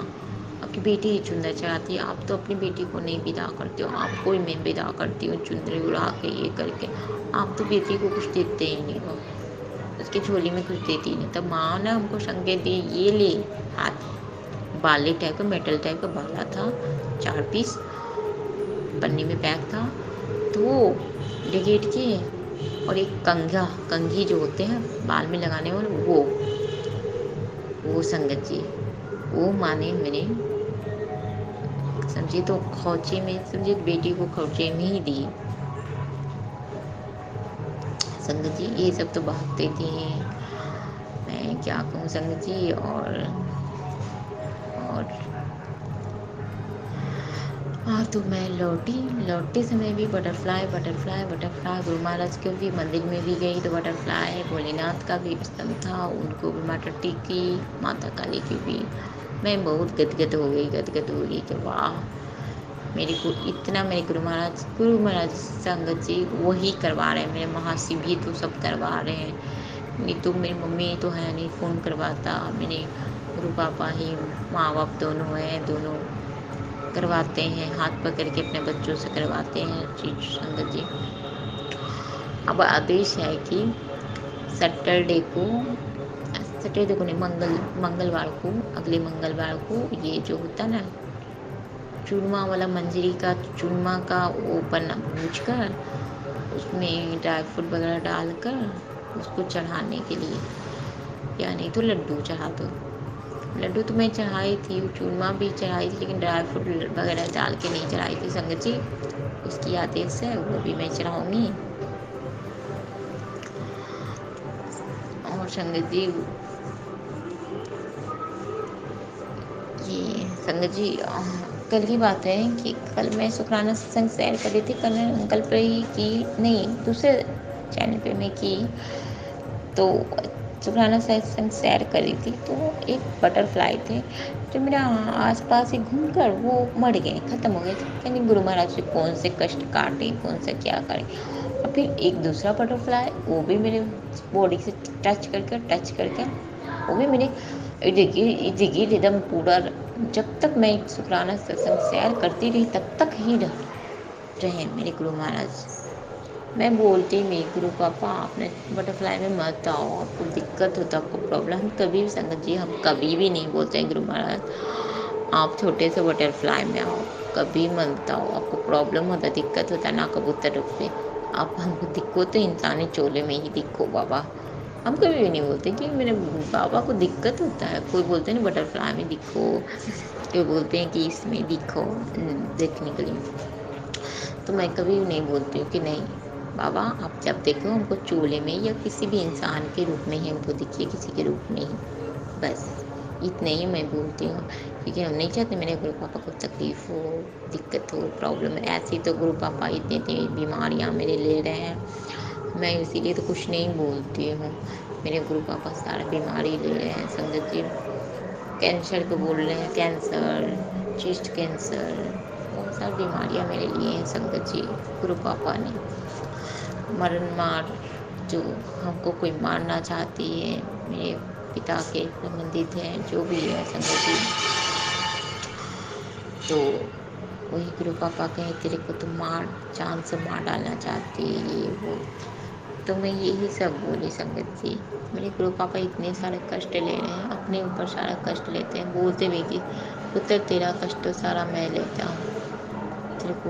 आपकी बेटी ही चुंदर चढ़ाती है, आप तो अपनी बेटी को नहीं विदा करते हो, आपको ही मैं विदा करती हूँ चुंदरी उड़ा के ये करके, आप तो बेटी को कुछ देते ही नहीं हो, उसकी झोली में कुछ देती नहीं। तब माँ ने हमको संकेत दी, ये ले हाथ, बाले टाइप का, मेटल टाइप का बाला था, 4 पीस पन्नी में पैक था, तो वो डिगेट किए। और एक कंघी जो होते हैं बाल में लगाने वाले, वो संगत जी, वो माने मैंने समझे तो खौचे में, समझे बेटी को खौचे में ही दी। संगत जी ये सब तो बातें थी, मैं क्या कहूँ संगत जी। और हाँ, तो मैं लौटते समय भी बटरफ्लाई गुरु महाराज के भी मंदिर में भी गई तो बटरफ्लाई, भोलेनाथ का भी स्तंभ था, उनको भी माता टीकी, माता काली की भी। मैं बहुत गदगद हो गई कि वाह, मेरे को इतना मेरे गुरु महाराज संगत जी वही करवा रहे हैं, मेरे महाशिव भी तो सब करवा रहे हैं। नहीं तो मेरी मम्मी तो है नहीं, फ़ोन करवाता, मेरे गुरु पापा ही, माँ बाप दोनों हैं, दोनों करवाते हैं, हाथ पकड़ के अपने बच्चों से करवाते हैं चीज संगत जी। अब आदेश है कि सैटरडे को नहीं, मंगलवार को, अगले मंगलवार को ये जो होता ना चूरमा वाला मंजरी का चूरमा का वो बना भूज कर उसमें ड्राई फ्रूट वगैरह डालकर उसको चढ़ाने के लिए, या नहीं तो लड्डू चढ़ा दो। लड्डू तो मैं चढ़ाई थी, चूरमा भी चढ़ाई थी, लेकिन ड्राई फ्रूट वगैरह डाल के नहीं चढ़ाई थी संगत जी। उसकी आदेश है, वो भी मैं चढ़ाऊँगी। और संगत जी ये संगत जी कल की बात है कि कल मैं शुक्राना सत्संग शेयर कर रही थी, कल मैं अंकल पे ही की, नहीं दूसरे चैनल पे मैं की, तो शुक्राना सत्संग शेयर कर रही थी तो एक बटरफ्लाई थे जो मेरे आसपास ही घूमकर वो मर गए, ख़त्म हो गए थे। यानी गुरु महाराज से कौन से कष्ट काटे, कौन सा क्या करे। और फिर एक दूसरा बटरफ्लाई वो भी मेरे बॉडी से टच करके वो भी मेरे इर्द-गिर्द एकदम पूरा, जब तक मैं शुक्राना सत्संग शेयर करती रही तब तक ही रहे मेरे गुरु महाराज। मैं बोलती मेरे गुरु पापा आपने बटरफ्लाई में मत आओ, आपको दिक्कत होता, आपको प्रॉब्लम। हम कभी भी संगत जी हम कभी भी नहीं बोलते हैं गुरु महाराज आप छोटे से बटरफ्लाई में आओ, कभी मत आओ, आपको प्रॉब्लम होता, दिक्कत होता ना कबूतर रूप में, आप हमको दिखो तो इंसानी चोले में ही दिखो बाबा। हम कभी भी नहीं बोलते कि मेरे बाबा को दिक्कत होता है। कोई बोलते नहीं बटरफ्लाई में दिखो, कोई बोलते हैं कि इसमें दिखो देखने के लिए, तो मैं कभी भी नहीं बोलती हूँ कि नहीं बाबा आप जब देखो हमको चूल्हे में या किसी भी इंसान के रूप में ही हमको दिखिए, किसी के रूप में ही, बस इतने ही मैं बोलती हूँ। क्योंकि हम नहीं चाहते मेरे गुरु पापा को तकलीफ़ हो, दिक्कत हो, प्रॉब्लम। ऐसी तो गुरु पापा इतनी बीमारियाँ मेरे ले रहे हैं, मैं इसीलिए तो कुछ नहीं बोलती हूँ। मेरे गुरु पापा सारा बीमारी ले रहे हैं संगत जी, कैंसर को बोल रहे हैं, कैंसर, चेस्ट कैंसर, बहुत सारी बीमारियाँ मेरे लिए हैं संगत जी। गुरु पापा ने मरण मार जो हमको कोई मारना चाहती है, मेरे पिता के संबंधित है, जो भी है संगत जी, तो वही गुरु पापा कहे तेरे को तो मार, जान से मार डालना चाहती है ये वो। तो मैं यही सब बोली संगत जी। मेरे गुरु पापा इतने सारे कष्ट ले रहे हैं, अपने ऊपर सारा कष्ट लेते हैं, बोलते भी कि पुत्र तेरा कष्ट तो सारा मैं लेता हूँ तेरे को।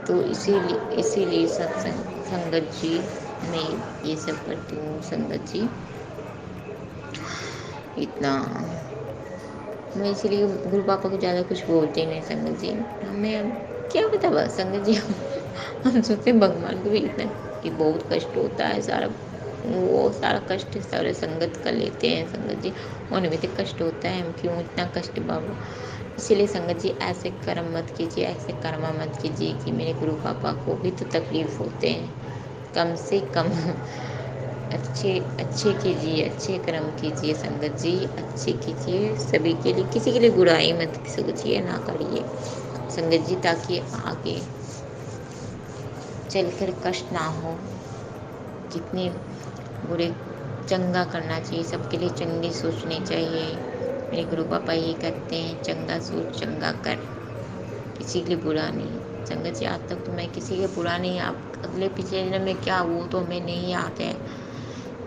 तो इसीलिए संगत जी मैं ये सब करती हूँ संगत जी। इतना मैं इसलिए गुरु पापा को ज़्यादा कुछ बोलते नहीं संगत जी। हमें क्या पता बस संगत जी हम सोचते भगवान को भी इतना कि बहुत कष्ट होता है, सारा वो सारा कष्ट सारे संगत कर लेते हैं संगत जी, उन्हें भी तो कष्ट होता है, हम क्यों इतना कष्ट बाबू। इसलिए संगत जी ऐसे कर्म मत कीजिए, ऐसे कर्म मत कीजिए कि मेरे गुरु पापा को भी तो तकलीफ होते हैं। कम से कम अच्छे कीजिए, अच्छे कर्म कीजिए संगत जी, अच्छे कीजिए सभी के लिए, किसी के लिए बुराई मत सोचिए, ना करिए संगत जी, ताकि आगे चलकर कष्ट ना हो। जितने बुरे चंगा करना चाहिए, सबके लिए चंगी सोचनी चाहिए। मेरे गुरु पापा ये कहते हैं चंगा सोच चंगा कर, किसी के लिए बुरा नहीं संगत जी। आज तक तो मैं किसी के बुरा नहीं, आप अगले पिछले जन्म में क्या वो तो हमें नहीं याद है,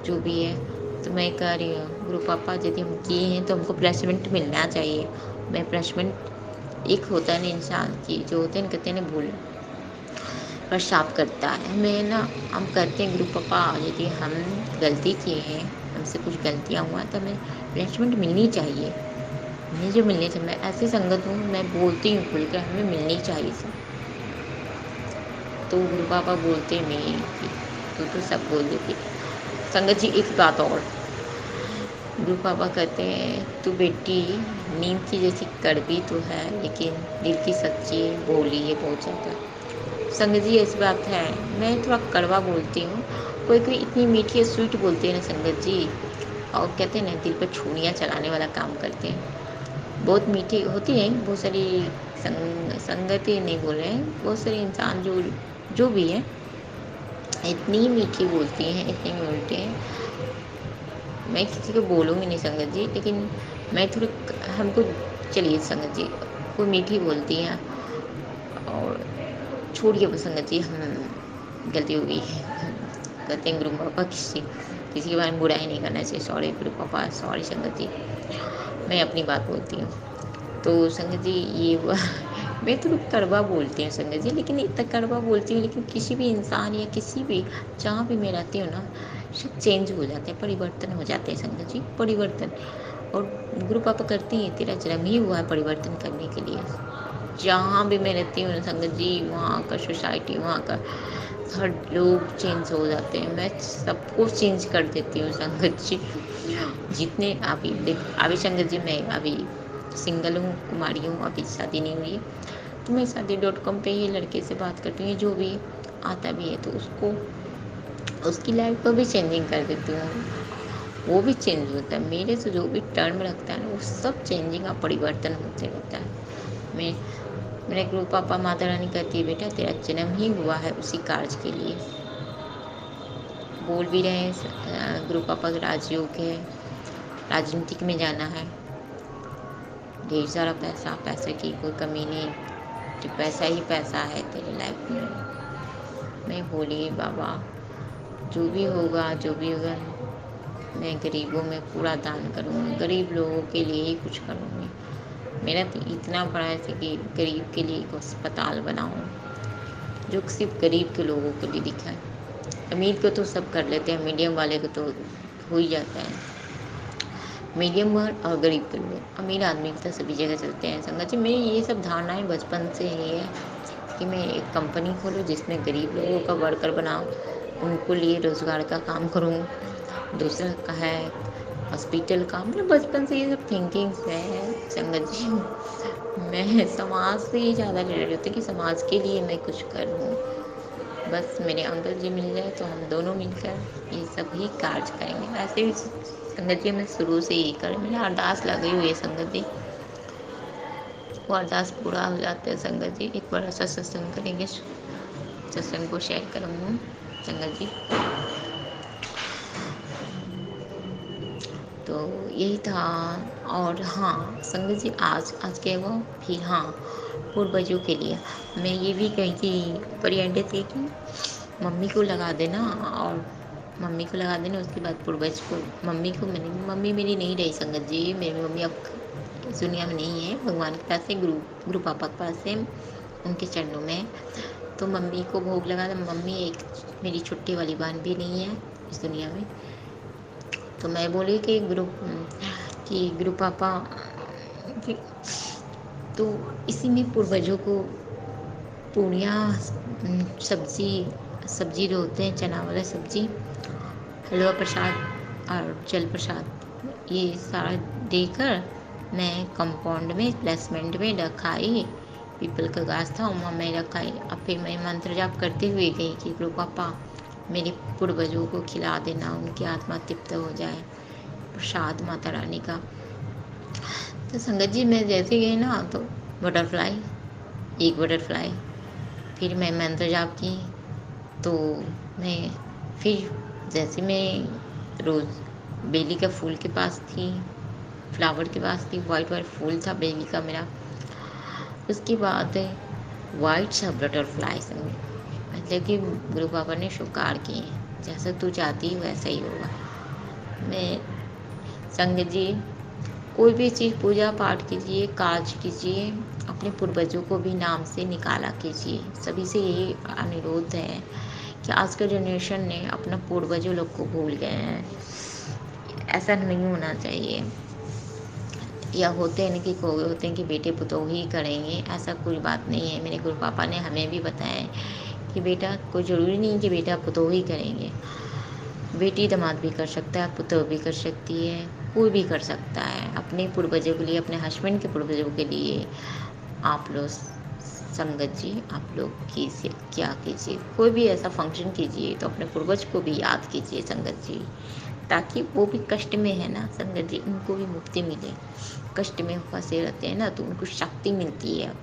जो भी है तो मैं कह रही हूँ गुरु पापा यदि हम किए हैं तो हमको पनिशमेंट मिलना चाहिए। मैं पनिशमेंट एक होता है ना इंसान की, जो होते हैं कहते हैं ना भूल प्रसाद करता है, हमें ना हम कहते हैं गुरु पापा यदि हम गलती किए हैं, हमसे कुछ गलतियाँ हुआ तो हमें पनिशमेंट मिलनी चाहिए, मुझे जो मिलनी चाहिए। मैं ऐसी संगत हूँ, मैं बोलती हूँ खुल कर हमें मिलनी चाहिए सब। तो गुरु पापा बोलते हैं मैं कि तू तो सब बोल देती। संगत जी एक बात और, गुरु पापा कहते हैं तू बेटी नीम की जैसी कड़वी तो है लेकिन दिल की सच्ची बोली है बहुत ज़्यादा। संगत जी ऐसी बात है, मैं थोड़ा कड़वा बोलती हूँ, कोई कोई इतनी मीठी और स्वीट बोलते हैं ना संगत जी, और कहते हैं ना दिल पर छुरियाँ चलाने वाला काम करते हैं। बहुत मीठी होती हैं बहुत सारी संगति, नहीं बोल रहे हैं, बहुत सारे इंसान जो भी है इतनी मीठी बोलती हैं, इतनी बोलते हैं। मैं किसी को बोलूँगी नहीं संगत जी, लेकिन मैं थोड़ी हमको, चलिए संगत जी वो मीठी बोलती हैं और छोड़िए वो संगत जी, हम गलती हो गई कहते हैं गुरु पापा किसी के बारे में बुराई नहीं करना चाहिए, सॉरी गुरु पापा, सॉरी संगत जी, मैं अपनी बात बोलती हूँ। तो संगत जी ये मैं थोड़ा कड़वा बोलती हूँ संगत जी, लेकिन इतना कड़वा बोलती हूँ लेकिन किसी भी इंसान या किसी भी जहाँ भी मैं रहती हूँ ना सब चेंज हो जाते हैं, परिवर्तन हो जाते हैं संगत जी, परिवर्तन। और गुरु पापा करती हैं, तेरा जन्म ही हुआ है परिवर्तन करने के लिए। जहाँ भी मैं रहती हूँ संगत जी वहाँ का सोसाइटी, वहाँ का हर लोग चेंज हो जाते हैं, मैं सबको चेंज कर देती हूँ संगत जी। जितने अभी संगत जी मैं अभी सिंगल हूँ, कुमारी हूँ, अभी शादी नहीं हुई है, तो मैं शादी.com पे ही लड़के से बात करती हूँ, जो भी आता भी है तो उसको उसकी लाइफ को भी चेंजिंग कर देती हूँ, वो भी चेंज होता है, मेरे से जो भी टर्म लगता है ना वो सब चेंजिंग और परिवर्तन होते रहता है। मेरे गुरु पापा माता रानी कहती है बेटा तेरा जन्म ही हुआ है उसी कार्य के लिए। बोल भी रहे हैं गुरु पापा का राजयोग है, राजनीतिक में जाना है, ढेर सारा पैसा की कोई कमी नहीं, तो पैसा ही पैसा है तेरी लाइफ में। मैं बोली बाबा जो भी होगा मैं गरीबों में पूरा दान करूँगी, गरीब लोगों के लिए ही कुछ करूँगी। मेरा तो इतना बड़ा है कि गरीब के लिए एक अस्पताल बनाऊँ जो सिर्फ गरीब के लोगों के लिए दिखाए। अमीर को तो सब कर लेते हैं, मीडियम वाले को तो हो ही जाता है, मीडियम और गरीब के लोग, अमीर आदमी तो सभी जगह चलते हैं संगत जी। मेरी ये सब धारणाएं बचपन से ही है कि मैं एक कंपनी खोलूँ जिसमें गरीब लोगों का वर्कर बनाऊँ, उनको लिए रोज़गार का काम करूँ। दूसरा का है हॉस्पिटल का, मतलब बचपन से ये सब थिंकिंग्स है संगत जी। मैं समाज से ही ज़्यादा रिलेटेड होती कि समाज के लिए मैं कुछ करूँ, बस मेरे अंकल जी मिल जाए तो हम दोनों मिलकर ये सब ही कार्य करेंगे। वैसे भी संगत जी मैं शुरू से ही कर, मेरी अरदास लगी हुई है संगत जी, वो अरदास पूरा हो जाता है संगत जी। एक बड़ा सा सत्संग करेंगे, सत्संग को शेयर करूँगी संगत जी। तो यही था। और हाँ संगत जी आज के वो फिर हाँ पूर्वजों के लिए मैं ये भी कही कि परियंडे थे कि मम्मी को लगा देना, और मम्मी को लगा देना, उसके बाद पूर्वज को, मम्मी मेरी नहीं रही संगत जी, मेरी मम्मी अब इस दुनिया में नहीं है, भगवान के पास है, गुरु पापा के पास है, उनके चरणों में। तो मम्मी को भोग लगा था, मम्मी एक मेरी छुट्टी वाली बहन भी नहीं है इस दुनिया में। तो मैं बोली कि गुरु पापा तो इसी में पूर्वजों को पूर्णिया सब्जी जो होते हैं चना वाला सब्जी, हलवा प्रसाद और जल प्रसाद, ये सारा देकर मैं कंपाउंड में प्लेसमेंट में रखाई, पीपल का गाछ था वहाँ मैं रखाई। अब फिर मैं मंत्र जाप करते हुए गई कि गुरु पापा मेरे पूर्वजों को खिला देना, उनकी आत्मा तृप्त हो जाए, प्रसाद माता रानी का। तो संगत जी मैं जैसे गई ना तो एक बटरफ्लाई, फिर मैं मंत्र जाप की, तो मैं फिर जैसे मैं रोज़ बेली का फूल के पास थी, फ्लावर के पास थी, वाइट फूल था बेली का मेरा, उसके बाद वाइट सा बटरफ्लाई संग, मतलब कि गुरु पापा ने स्वीकार किए, जैसा तू चाहती है वैसा ही होगा। मैं संगत जी कोई भी चीज़ पूजा पाठ कीजिए, कार्य कीजिए, अपने पूर्वजों को भी नाम से निकाला कीजिए। सभी से यही अनुरोध है कि आज का जनरेशन ने अपना पूर्वजों लोग को भूल गए हैं, ऐसा नहीं होना चाहिए। या होते हैं कि बेटे पुतोह ही करेंगे, ऐसा कोई बात नहीं है। मेरे गुरु पापा ने हमें भी बताया कि बेटा कोई ज़रूरी नहीं कि बेटा पुतोह ही करेंगे, बेटी दामाद भी कर सकता है, पुतोह भी कर सकती है, कोई भी कर सकता है। अपने पूर्वजों के लिए, अपने हस्बैंड के पूर्वजों के लिए आप लोग संगत जी आप लोग कीजिए, क्या कीजिए, कोई भी ऐसा फंक्शन कीजिए तो अपने पूर्वज को भी याद कीजिए संगत जी, ताकि वो भी कष्ट में है ना संगत जी, उनको भी मुक्ति मिले। कष्ट में फंसे रहते हैं ना तो उनको शक्ति मिलती है।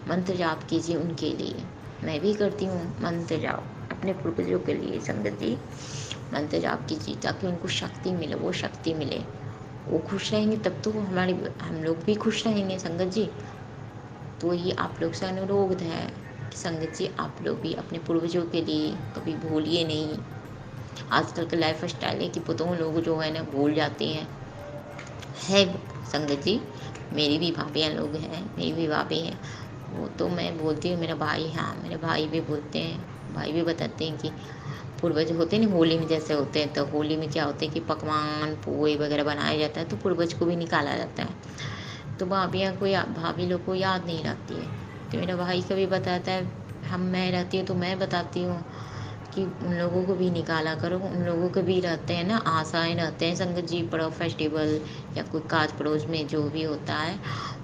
मंत्र जाप कीजिए उनके लिए, मैं भी करती हूँ मंत्र जाप अपने पूर्वजों के लिए संगत जी। मंत्र जाप कीजिए ताकि उनको शक्ति मिले, वो शक्ति मिले, वो खुश रहेंगे तब तो हम लोग भी खुश रहेंगे संगत जी। तो ये आप लोग से अनुरोध है कि संगत जी आप लोग भी अपने पूर्वजों के लिए कभी भूलिए नहीं। आजकल का लाइफ स्टाइल है कि पुतों लोग जो है ना भूल जाते हैं, है संगत जी। मेरी भी भाभियाँ लोग हैं, मेरी भी भाभी हैं, वो तो मैं बोलती हूँ, मेरा भाई, हाँ मेरे भाई भी बोलते हैं, भाई भी बताते हैं कि पूर्वज होते हैं ना होली में जैसे होते हैं, तो होली में क्या होता है कि पकवान पुए वगैरह बनाया जाता है तो पूर्वज को भी निकाला जाता है। तो भाभियाँ को भाभी लोग को याद नहीं रहती है, तो मेरा भाई कभी बताता है, मैं रहती हूँ तो मैं बताती हूँ कि उन लोगों को भी निकाला करो, उन लोगों के भी रहते हैं ना आशाएं रहते हैं संगत जी, पर्व फेस्टिवल या कोई काज पड़ोस में जो भी होता है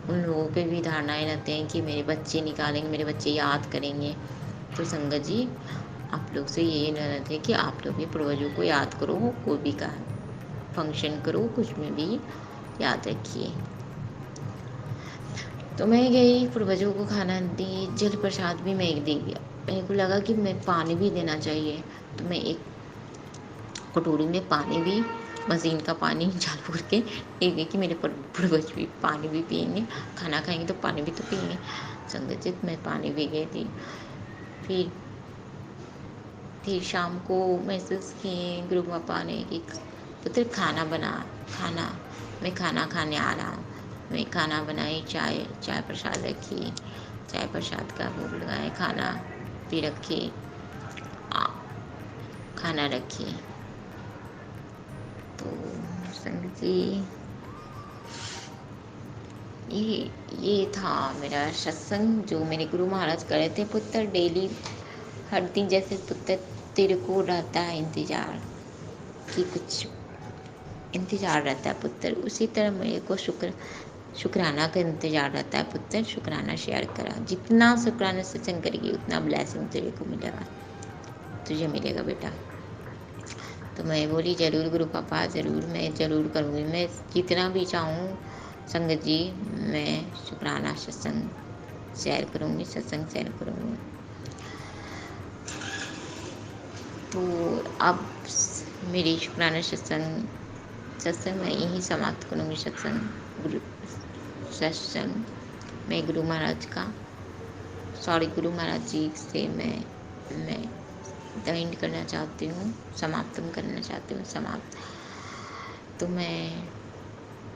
उन लोगों पे भी धारणाएं रहते हैं कि मेरे बच्चे निकालेंगे, मेरे बच्चे याद करेंगे। तो संगत जी आप लोग से यही अनुरोध है कि आप लोग भी पूर्वजों को याद करो, कोई भी का फंक्शन करो, कुछ में भी याद रखिए। तो मैं गई पूर्वजों को खाना दी, जल प्रसाद भी मैं दे दिया। मेरे को लगा कि मैं पानी भी देना चाहिए, तो मैं एक कटोरी में पानी भी, मशीन का पानी चालू करके दे गई कि मेरे पूर्वज भी पानी भी पियेंगे, खाना खाएंगे तो पानी भी तो पियेंगे। संगत जी मैं पानी भी गई थी। फिर शाम को महसूस किए गुरु पापा ने कि पुत्र खाना, मैं खाना खाने आ रहा हूँ। मैं खाना बनाई, चाय प्रसाद रखी, चाय प्रसाद का भोग लगाए, खाना भी रखे, खाना रखी। तो संगत जी ये था मेरा सत्संग जो मेरे गुरु महाराज कर रहे थे। पुत्र डेली हर दिन जैसे पुत्र तेरे को रहता है इंतजार कि कुछ इंतजार रहता है पुत्र, उसी तरह मेरे को शुक्राना का इंतजार रहता है पुत्र। शुक्राना शेयर करा, जितना शुक्राना सत्संग करेगी उतना ब्लेसिंग तेरे को मिलेगा, तुझे मिलेगा बेटा। तो मैं बोली जरूर गुरु पापा, ज़रूर मैं ज़रूर करूँगी, मैं जितना भी चाहूँ संगत जी मैं शुक्राना सत्संग शेयर करूँगी, सत्संग शेयर करूँगी। तो अब मेरी शुक्राना सत्संग मैं यहीं समाप्त करूँगी। सत्संग मैं गुरु महाराज का गुरु महाराज जी से मैं एंड करना चाहती हूँ, समाप्त करना चाहती हूँ, समाप्त। तो मैं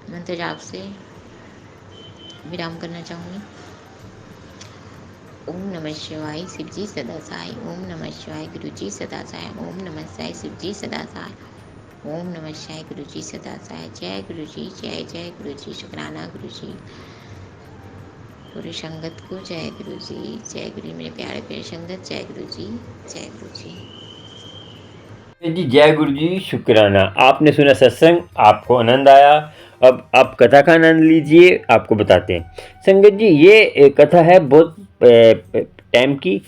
मंत्र जाप से विराम करना चाहूँगी। ओम नमः शिवाय शिव जी सदा साई, ओम नमः शिवाय गुरु जी सदा साई, ओम नमः शिवाय शिव जी सदा साई, ओम नमः शिवाय गुरु जी सदा साई। जय गुरु जी, जय जय गुरु जी, शुक्राना गुरु जी, पूरी संगत को जय गुरु जी, जय गुरु, मेरे प्यारे प्यारे संगत, जय गुरु जी, जय गुरु जी। जय गुरु जी, शुक्राना। आपने सुना सत्संग, आपको आनंद आया। अब आप कथा का आनंद लीजिए, आपको बताते हैं। संगत जी ये कथा है बहुत टाइम की।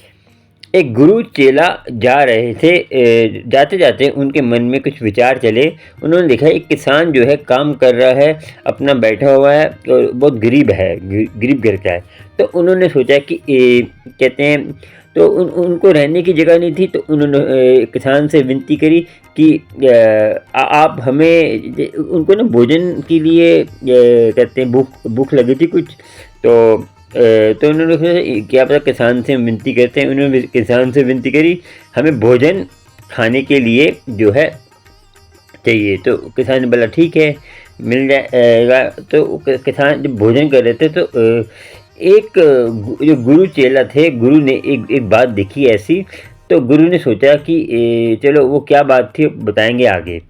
एक गुरु चेला जा रहे थे, जाते जाते उनके मन में कुछ विचार चले। उन्होंने देखा एक किसान जो है काम कर रहा है, अपना बैठा हुआ है और बहुत गरीब है, गरीब घर का है। तो उन्होंने सोचा कि कहते हैं तो उनको रहने की जगह नहीं थी, तो उन्होंने किसान से विनती करी कि आप हमें, उनको ना भोजन के लिए कहते हैं भूख लगी थी कुछ, तो उन्होंने क्या पता किसान से विनती करते हैं। उन्होंने किसान से विनती करी हमें भोजन खाने के लिए जो है चाहिए। तो किसान ने बोला ठीक है मिल जाएगा। तो किसान जब भोजन कर रहे थे तो एक जो गुरु चेला थे, गुरु ने एक बात देखी ऐसी। तो गुरु ने सोचा कि चलो वो क्या बात थी बताएंगे आगे।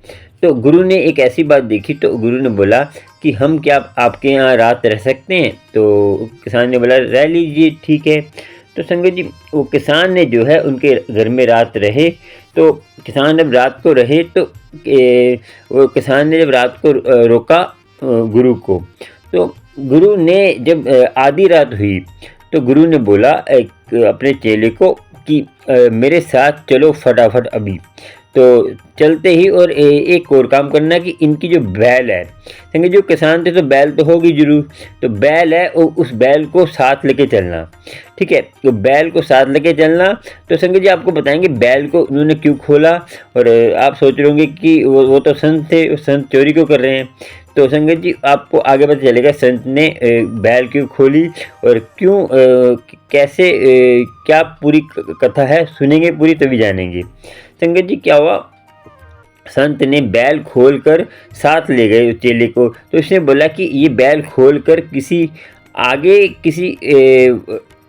तो गुरु ने एक ऐसी बात देखी, तो गुरु ने बोला कि हम क्या आपके यहाँ रात रह सकते हैं? तो किसान ने बोला रह लीजिए ठीक है। तो संगत जी वो किसान ने जो है उनके घर में रात रहे, तो किसान जब रात को रहे तो वो किसान ने जब रात को रोका गुरु को, तो गुरु ने जब आधी रात हुई तो गुरु ने बोला अपने चेले को कि मेरे साथ चलो फटाफट अभी। तो चलते ही और एक और काम करना कि इनकी जो बैल है, संगत जो किसान थे तो बैल तो होगी जरूर, तो बैल है उस बैल को साथ लेके चलना, ठीक है। तो बैल को साथ लेके चलना। तो संगत जी आपको बताएंगे बैल को उन्होंने क्यों खोला, और आप सोच रहे होंगे कि वो तो संत थे, संत चोरी क्यों कर रहे हैं। तो संगत जी आपको आगे पता चलेगा संत ने बैल क्यों खोली और क्यों कैसे क्या पूरी कथा है, सुनेंगे पूरी तभी जानेंगे। संगत जी क्या हुआ, संत ने बैल खोलकर साथ ले गए उस चेले को। तो उसने बोला कि ये बैल खोलकर किसी आगे किसी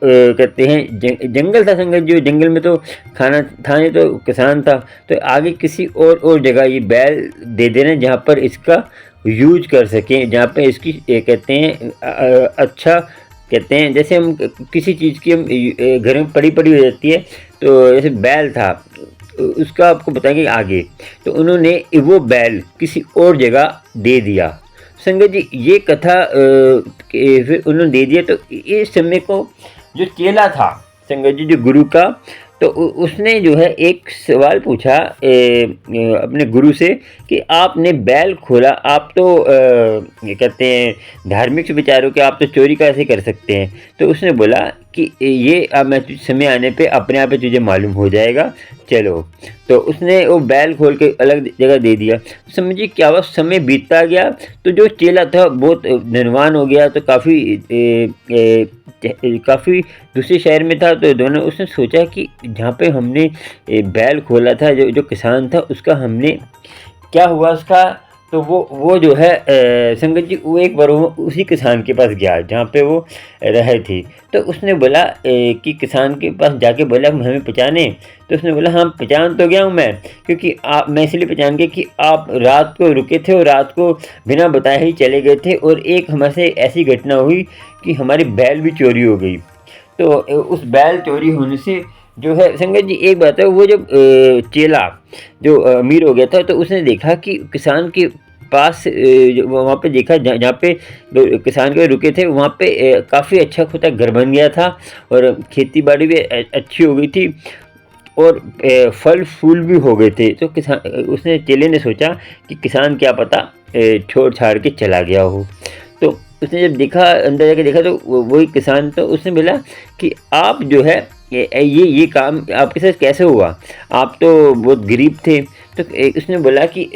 कहते हैं जंगल था संगत जी, जंगल में तो खाना था नहीं तो किसान था, तो आगे किसी और जगह ये बैल दे देना जहाँ पर इसका यूज कर सकें, जहाँ पे इसकी कहते हैं अच्छा कहते हैं, जैसे हम किसी चीज़ की हम घर में पड़ी हो जाती है, तो जैसे बैल था उसका आपको बताएंगे आगे। तो उन्होंने वो बैल किसी और जगह दे दिया। संगत जी ये कथा फिर उन्होंने दे दिया। तो इस समय को जो चेला था संगत जी जो गुरु का, तो उसने जो है एक सवाल पूछा अपने गुरु से कि आपने बैल खोला, आप तो ये कहते हैं धार्मिक विचारों के, आप तो चोरी कैसे कर सकते हैं। तो उसने बोला कि ये अब मैं समय आने पे अपने आप ही तुझे मालूम हो जाएगा, चलो। तो उसने वो बैल खोल के अलग जगह दे दिया। समझिए क्या हुआ, समय बीतता गया तो जो चेला था बहुत धनवान हो गया, तो काफ़ी दूसरे शहर में था। तो दोनों उसने सोचा कि जहाँ पे हमने बैल खोला था, जो किसान था उसका हमने क्या हुआ उसका। तो वो जो है संगत जी वो एक बार वो उसी किसान के पास गया जहाँ पे वो रहे थे। तो उसने बोला कि किसान के पास जाके बोला हमें पहचाने। तो उसने बोला हाँ पहचान तो गया हूँ मैं, क्योंकि मैं इसलिए पहचान गया कि आप रात को रुके थे और रात को बिना बताए ही चले गए थे, और एक हमारे से ऐसी घटना हुई कि हमारी बैल भी चोरी हो गई। तो उस बैल चोरी होने से जो है संगत जी एक बात है, वो जब चेला जो अमीर हो गया था तो उसने देखा कि किसान के पास वहाँ पे देखा जहाँ पे किसान के रुके थे वहाँ पे काफ़ी अच्छा खुदा घर बन गया था और खेती बाड़ी भी अच्छी हो गई थी और फल फूल भी हो गए थे। तो किसान उसने चेले ने सोचा कि किसान क्या पता छोड़ छाड़ के चला गया हो। तो उसने जब देखा अंदर जाके देखा तो वही किसान, तो उसने बोला कि आप जो है ये काम आपके साथ कैसे हुआ, आप तो बहुत गरीब थे। तो उसने बोला कि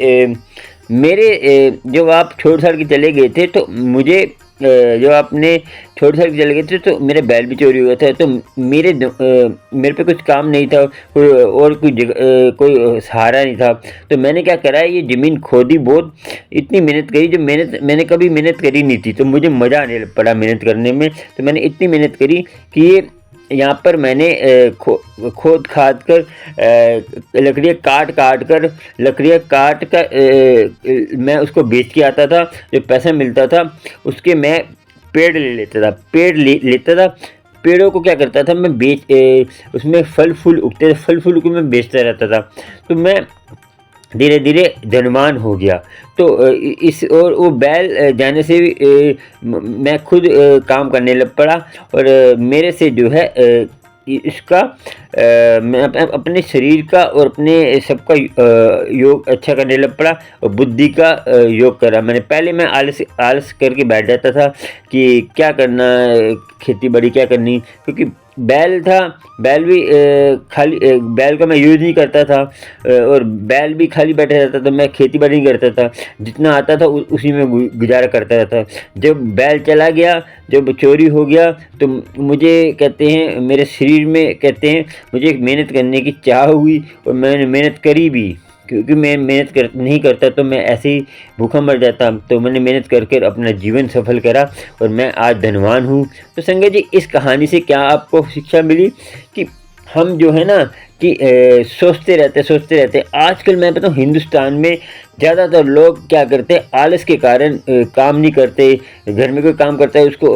मेरे जब आप छोड़ छाड़ के चले गए थे तो मुझे जब आपने छोड़ छाड़ के चले गए थे तो मेरा बैल भी चोरी हुआ था। तो मेरे पे कुछ काम नहीं था, कोई सहारा नहीं था। तो मैंने क्या करा, ये ज़मीन खोदी, बहुत इतनी मेहनत करी जो मैंने कभी मेहनत करी नहीं थी। तो मुझे मज़ा आने पड़ा मेहनत करने में। तो मैंने इतनी मेहनत करी कि ये यहाँ पर मैंने खोद खाद कर लकड़ियाँ काट कर मैं उसको बेच के आता था। जो पैसा मिलता था उसके मैं पेड़ ले लेता था। पेड़ों को क्या करता था मैं उसमें फल फूल उगते थे, फल फूल को मैं बेचता रहता था। तो मैं धीरे धीरे धनवान हो गया। तो इस और वो बैल जाने से भी मैं खुद काम करने लग पड़ा और मेरे से जो है इसका मैं अपने शरीर का और अपने सबका योग अच्छा करने लग पड़ा और बुद्धि का योग करा। पहले मैं आलस करके बैठ जाता था कि क्या करना, खेती बाड़ी क्या करनी, क्योंकि बैल था, बैल भी बैल का मैं यूज़ नहीं करता था और बैल भी खाली बैठा रहता था। मैं खेती बाड़ी नहीं करता था, जितना आता था उसी में गुजारा करता रहता। जब बैल चला गया, जब चोरी हो गया, तो मुझे कहते हैं मेरे शरीर में कहते हैं मुझे एक मेहनत करने की चाह हुई और मैंने मेहनत करी भी, क्योंकि मैं मेहनत नहीं करता तो मैं ऐसे ही भूखा मर जाता। तो मैंने मेहनत करके अपना जीवन सफल करा और मैं आज धनवान हूँ। तो संगत जी इस कहानी से क्या आपको शिक्षा मिली कि हम जो है ना कि सोचते रहते आजकल मैं बताऊँ हिंदुस्तान में ज़्यादातर लोग क्या करते हैं, आलस के कारण काम नहीं करते। घर में कोई काम करता है उसको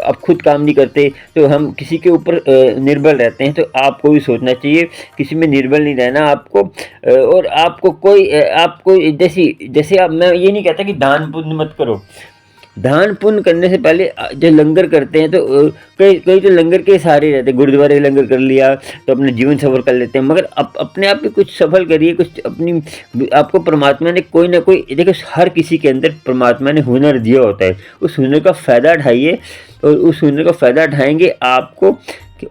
अब खुद काम नहीं करते, तो हम किसी के ऊपर निर्भर रहते हैं। तो आपको भी सोचना चाहिए, किसी में निर्भर नहीं रहना आपको। और आपको कोई आपको जैसे जैसे आप, मैं ये नहीं कहता कि दान पुण्य मत करो। दान पुण्य करने से पहले जो लंगर करते हैं तो कई कई तो लंगर के सहारे रहते हैं, गुरुद्वारे लंगर कर लिया तो अपना जीवन सफल कर लेते हैं। मगर अपने आप भी कुछ सफल करिए, कुछ अपनी, आपको परमात्मा ने कोई ना कोई, देखो हर किसी के अंदर परमात्मा ने हुनर दिया होता है, उस हुनर का फ़ायदा उठाइए। और उस हुनर का फ़ायदा उठाएंगे आपको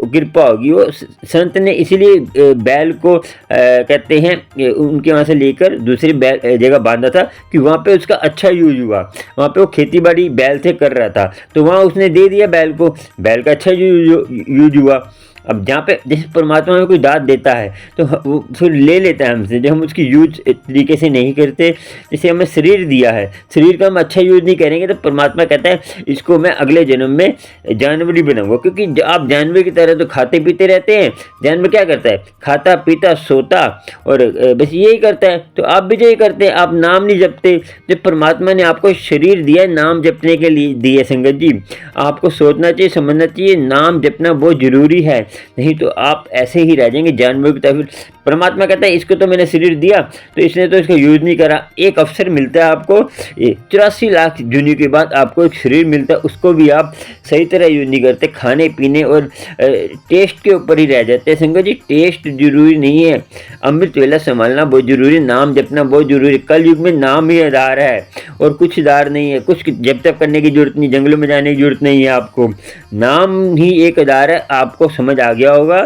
कृपा होगी। वो संत ने इसीलिए बैल को कहते हैं उनके वहाँ से लेकर दूसरी बैल जगह बांधा था कि वहाँ पे उसका अच्छा यूज हुआ। वहाँ पे वो खेती बाड़ी बैल से कर रहा था, तो वहाँ उसने दे दिया बैल को, बैल का अच्छा यूज हुआ। अब जहाँ पे जैसे परमात्मा में कोई दाद देता है तो वो फिर ले लेता है हमसे, जब हम उसकी यूज तरीके से नहीं करते। जैसे हमें शरीर दिया है, शरीर का हम अच्छा यूज नहीं करेंगे तो परमात्मा कहता है इसको मैं अगले जन्म में जानवर ही बनाऊंगा। क्योंकि आप जानवर की तरह तो खाते पीते रहते हैं, जानवर क्या करता है, खाता पीता सोता और बस यही करता है। तो आप भी यही करते हैं, आप नाम नहीं जपते। जब परमात्मा ने आपको शरीर दिया नाम जपने के लिए दिया संगत जी, आपको सोचना चाहिए, समझना चाहिए, नाम जपना बहुत ज़रूरी है। नहीं तो आप ऐसे ही रह जाएंगे जानवर की तरह। परमात्मा कहता है इसको तो मैंने शरीर दिया तो इसने तो इसका यूज नहीं करा। एक अवसर मिलता है आपको, 84 लाख जूनियों के बाद आपको एक शरीर मिलता है, उसको भी आप सही तरह यूज नहीं करते। खाने पीने और टेस्ट के ऊपर ही रह जाते हैं। संगत जी टेस्ट जरूरी नहीं है, अमृत वेला संभालना बहुत जरूरी है, नाम जपना बहुत जरूरी है। कल युग में नाम ही आधार है और कुछ आधार नहीं है, कुछ जब तक करने की जरूरत नहीं, जंगलों में जाने की जरूरत नहीं है आपको, नाम ही एक आधार है। आपको समझ आ गया होगा।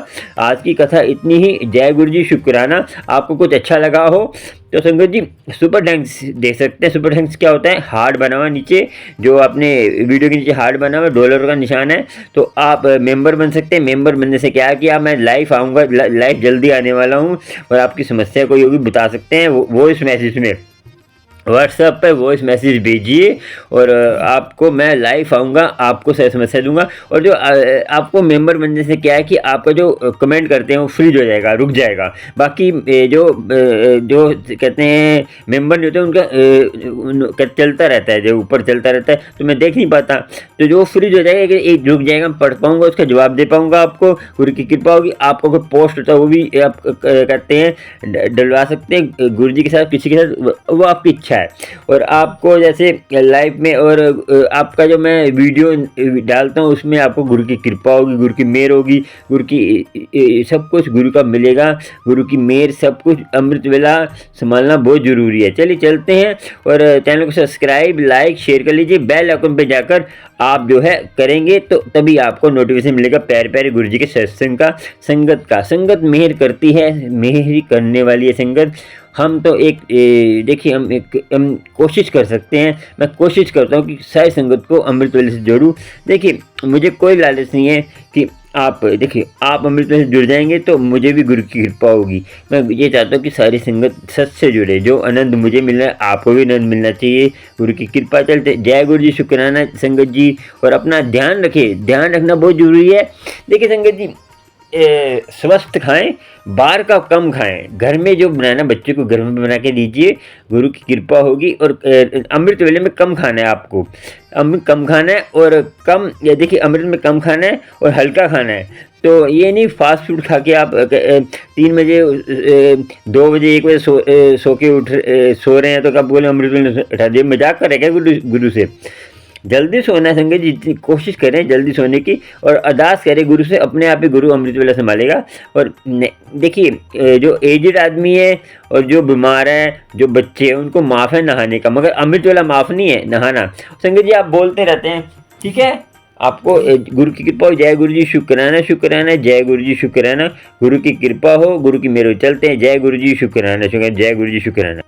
आज की कथा इतनी ही। जय गुरु जी, शुक्राना। आपको कुछ अच्छा लगा हो तो संगत जी सुपर थैंक्स दे सकते हैं। सुपर थैंक्स क्या होता है, हार्ट बना हुआ नीचे, जो आपने वीडियो के नीचे हार्ट बना हुआ डॉलर का निशान है, तो आप मेंबर बन सकते हैं। मेंबर बनने से क्या है कि आप, मैं लाइव आऊँगा, लाइव जल्दी आने वाला हूँ और आपकी समस्या कोई होगी बता सकते हैं वॉइस मैसेज में, व्हाट्सएप पे वॉइस मैसेज भेजिए और आपको मैं लाइव आऊँगा, आपको सही समस्या दूंगा। और जो आपको मेंबर बनने से क्या है कि आपका जो कमेंट करते हैं वो फ्रीज हो जाएगा, रुक जाएगा। बाकी जो कहते हैं मेंबर नहीं होते उनका चलता रहता है, जो ऊपर चलता रहता है तो मैं देख नहीं पाता, तो जो फ्रीज हो जाएगा एक रुक जाएगा, मैं पढ़ पाऊँगा, उसका जवाब दे पाऊँगा। आपको गुरु की कृपा होगी। आपको कोई पोस्ट होता है वो भी आप कहते हैं डलवा सकते हैं गुरु जी के साथ, किसी के साथ, वो आपकी इच्छा है। और आपको जैसे लाइव में और आपका जो मैं वीडियो डालता हूँ उसमें आपको गुरु की कृपा होगी, गुरु की मेहर होगी, गुरु की सब कुछ गुरु का मिलेगा, गुरु की मेहर सब कुछ। अमृत वेला संभालना बहुत ज़रूरी है। चलिए चलते हैं और चैनल को सब्सक्राइब लाइक शेयर कर लीजिए। बेल आइकन पे जाकर आप जो है करेंगे तो तभी आपको नोटिफिकेशन मिलेगा प्यारे प्यारे गुरु जी के सत्संग का, संगत का। संगत मेहर करती है, मेहर ही करने वाली है संगत। हम तो एक देखिए हम कोशिश कर सकते हैं, मैं कोशिश करता हूँ कि सारी संगत को अमृत वेले से जोड़ूँ। देखिए मुझे कोई लालच नहीं है कि आप, देखिए आप अमृत वेले से जुड़ जाएंगे तो मुझे भी गुरु की कृपा होगी। मैं ये चाहता हूँ कि सारी संगत सच से जुड़े, जो आनंद मुझे मिल रहा है आपको भी आनंद मिलना चाहिए, गुरु की कृपा चलते। जय गुरु जी, शुक्राना संगत जी। और अपना ध्यान रखिए, ध्यान रखना बहुत जरूरी है। देखिए संगत जी स्वस्थ खाएं, बाहर का कम खाएं, घर में जो बनाना बच्चे को घर में बना के दीजिए, गुरु की कृपा होगी। और अमृत वेले में कम खाना है आपको, अमृत कम खाना है और कम, या देखिए अमृत में कम खाना है और हल्का खाना है। तो ये नहीं फास्ट फूड खा के आप 3 बजे 2 बजे 1 बजे सो के सो रहे हैं तो कब बोले अमृत वेले उठा दिए। मजाक करेगा गुरु से। जल्दी सोना है संगत जी, जितनी कोशिश करें जल्दी सोने की और अरदास करें गुरु से, अपने आप ही गुरु अमृत वेला संभालेगा। और देखिए जो एजड आदमी है और जो बीमार है, जो बच्चे हैं, उनको माफ़ है नहाने का, मगर अमृत वेला माफ़ नहीं है नहाना। संगत जी आप बोलते रहते हैं, ठीक है, आपको गुरु की कृपा हो। जय गुरु जी, शुक्राना शुक्राना। जय गुरु जी, शुक्राना। गुरु की कृपा हो, गुरु की मेरे चलते हैं। जय गुरु जी, शुक्राना शुक्राना। जय गुरु जी, शुक्राना।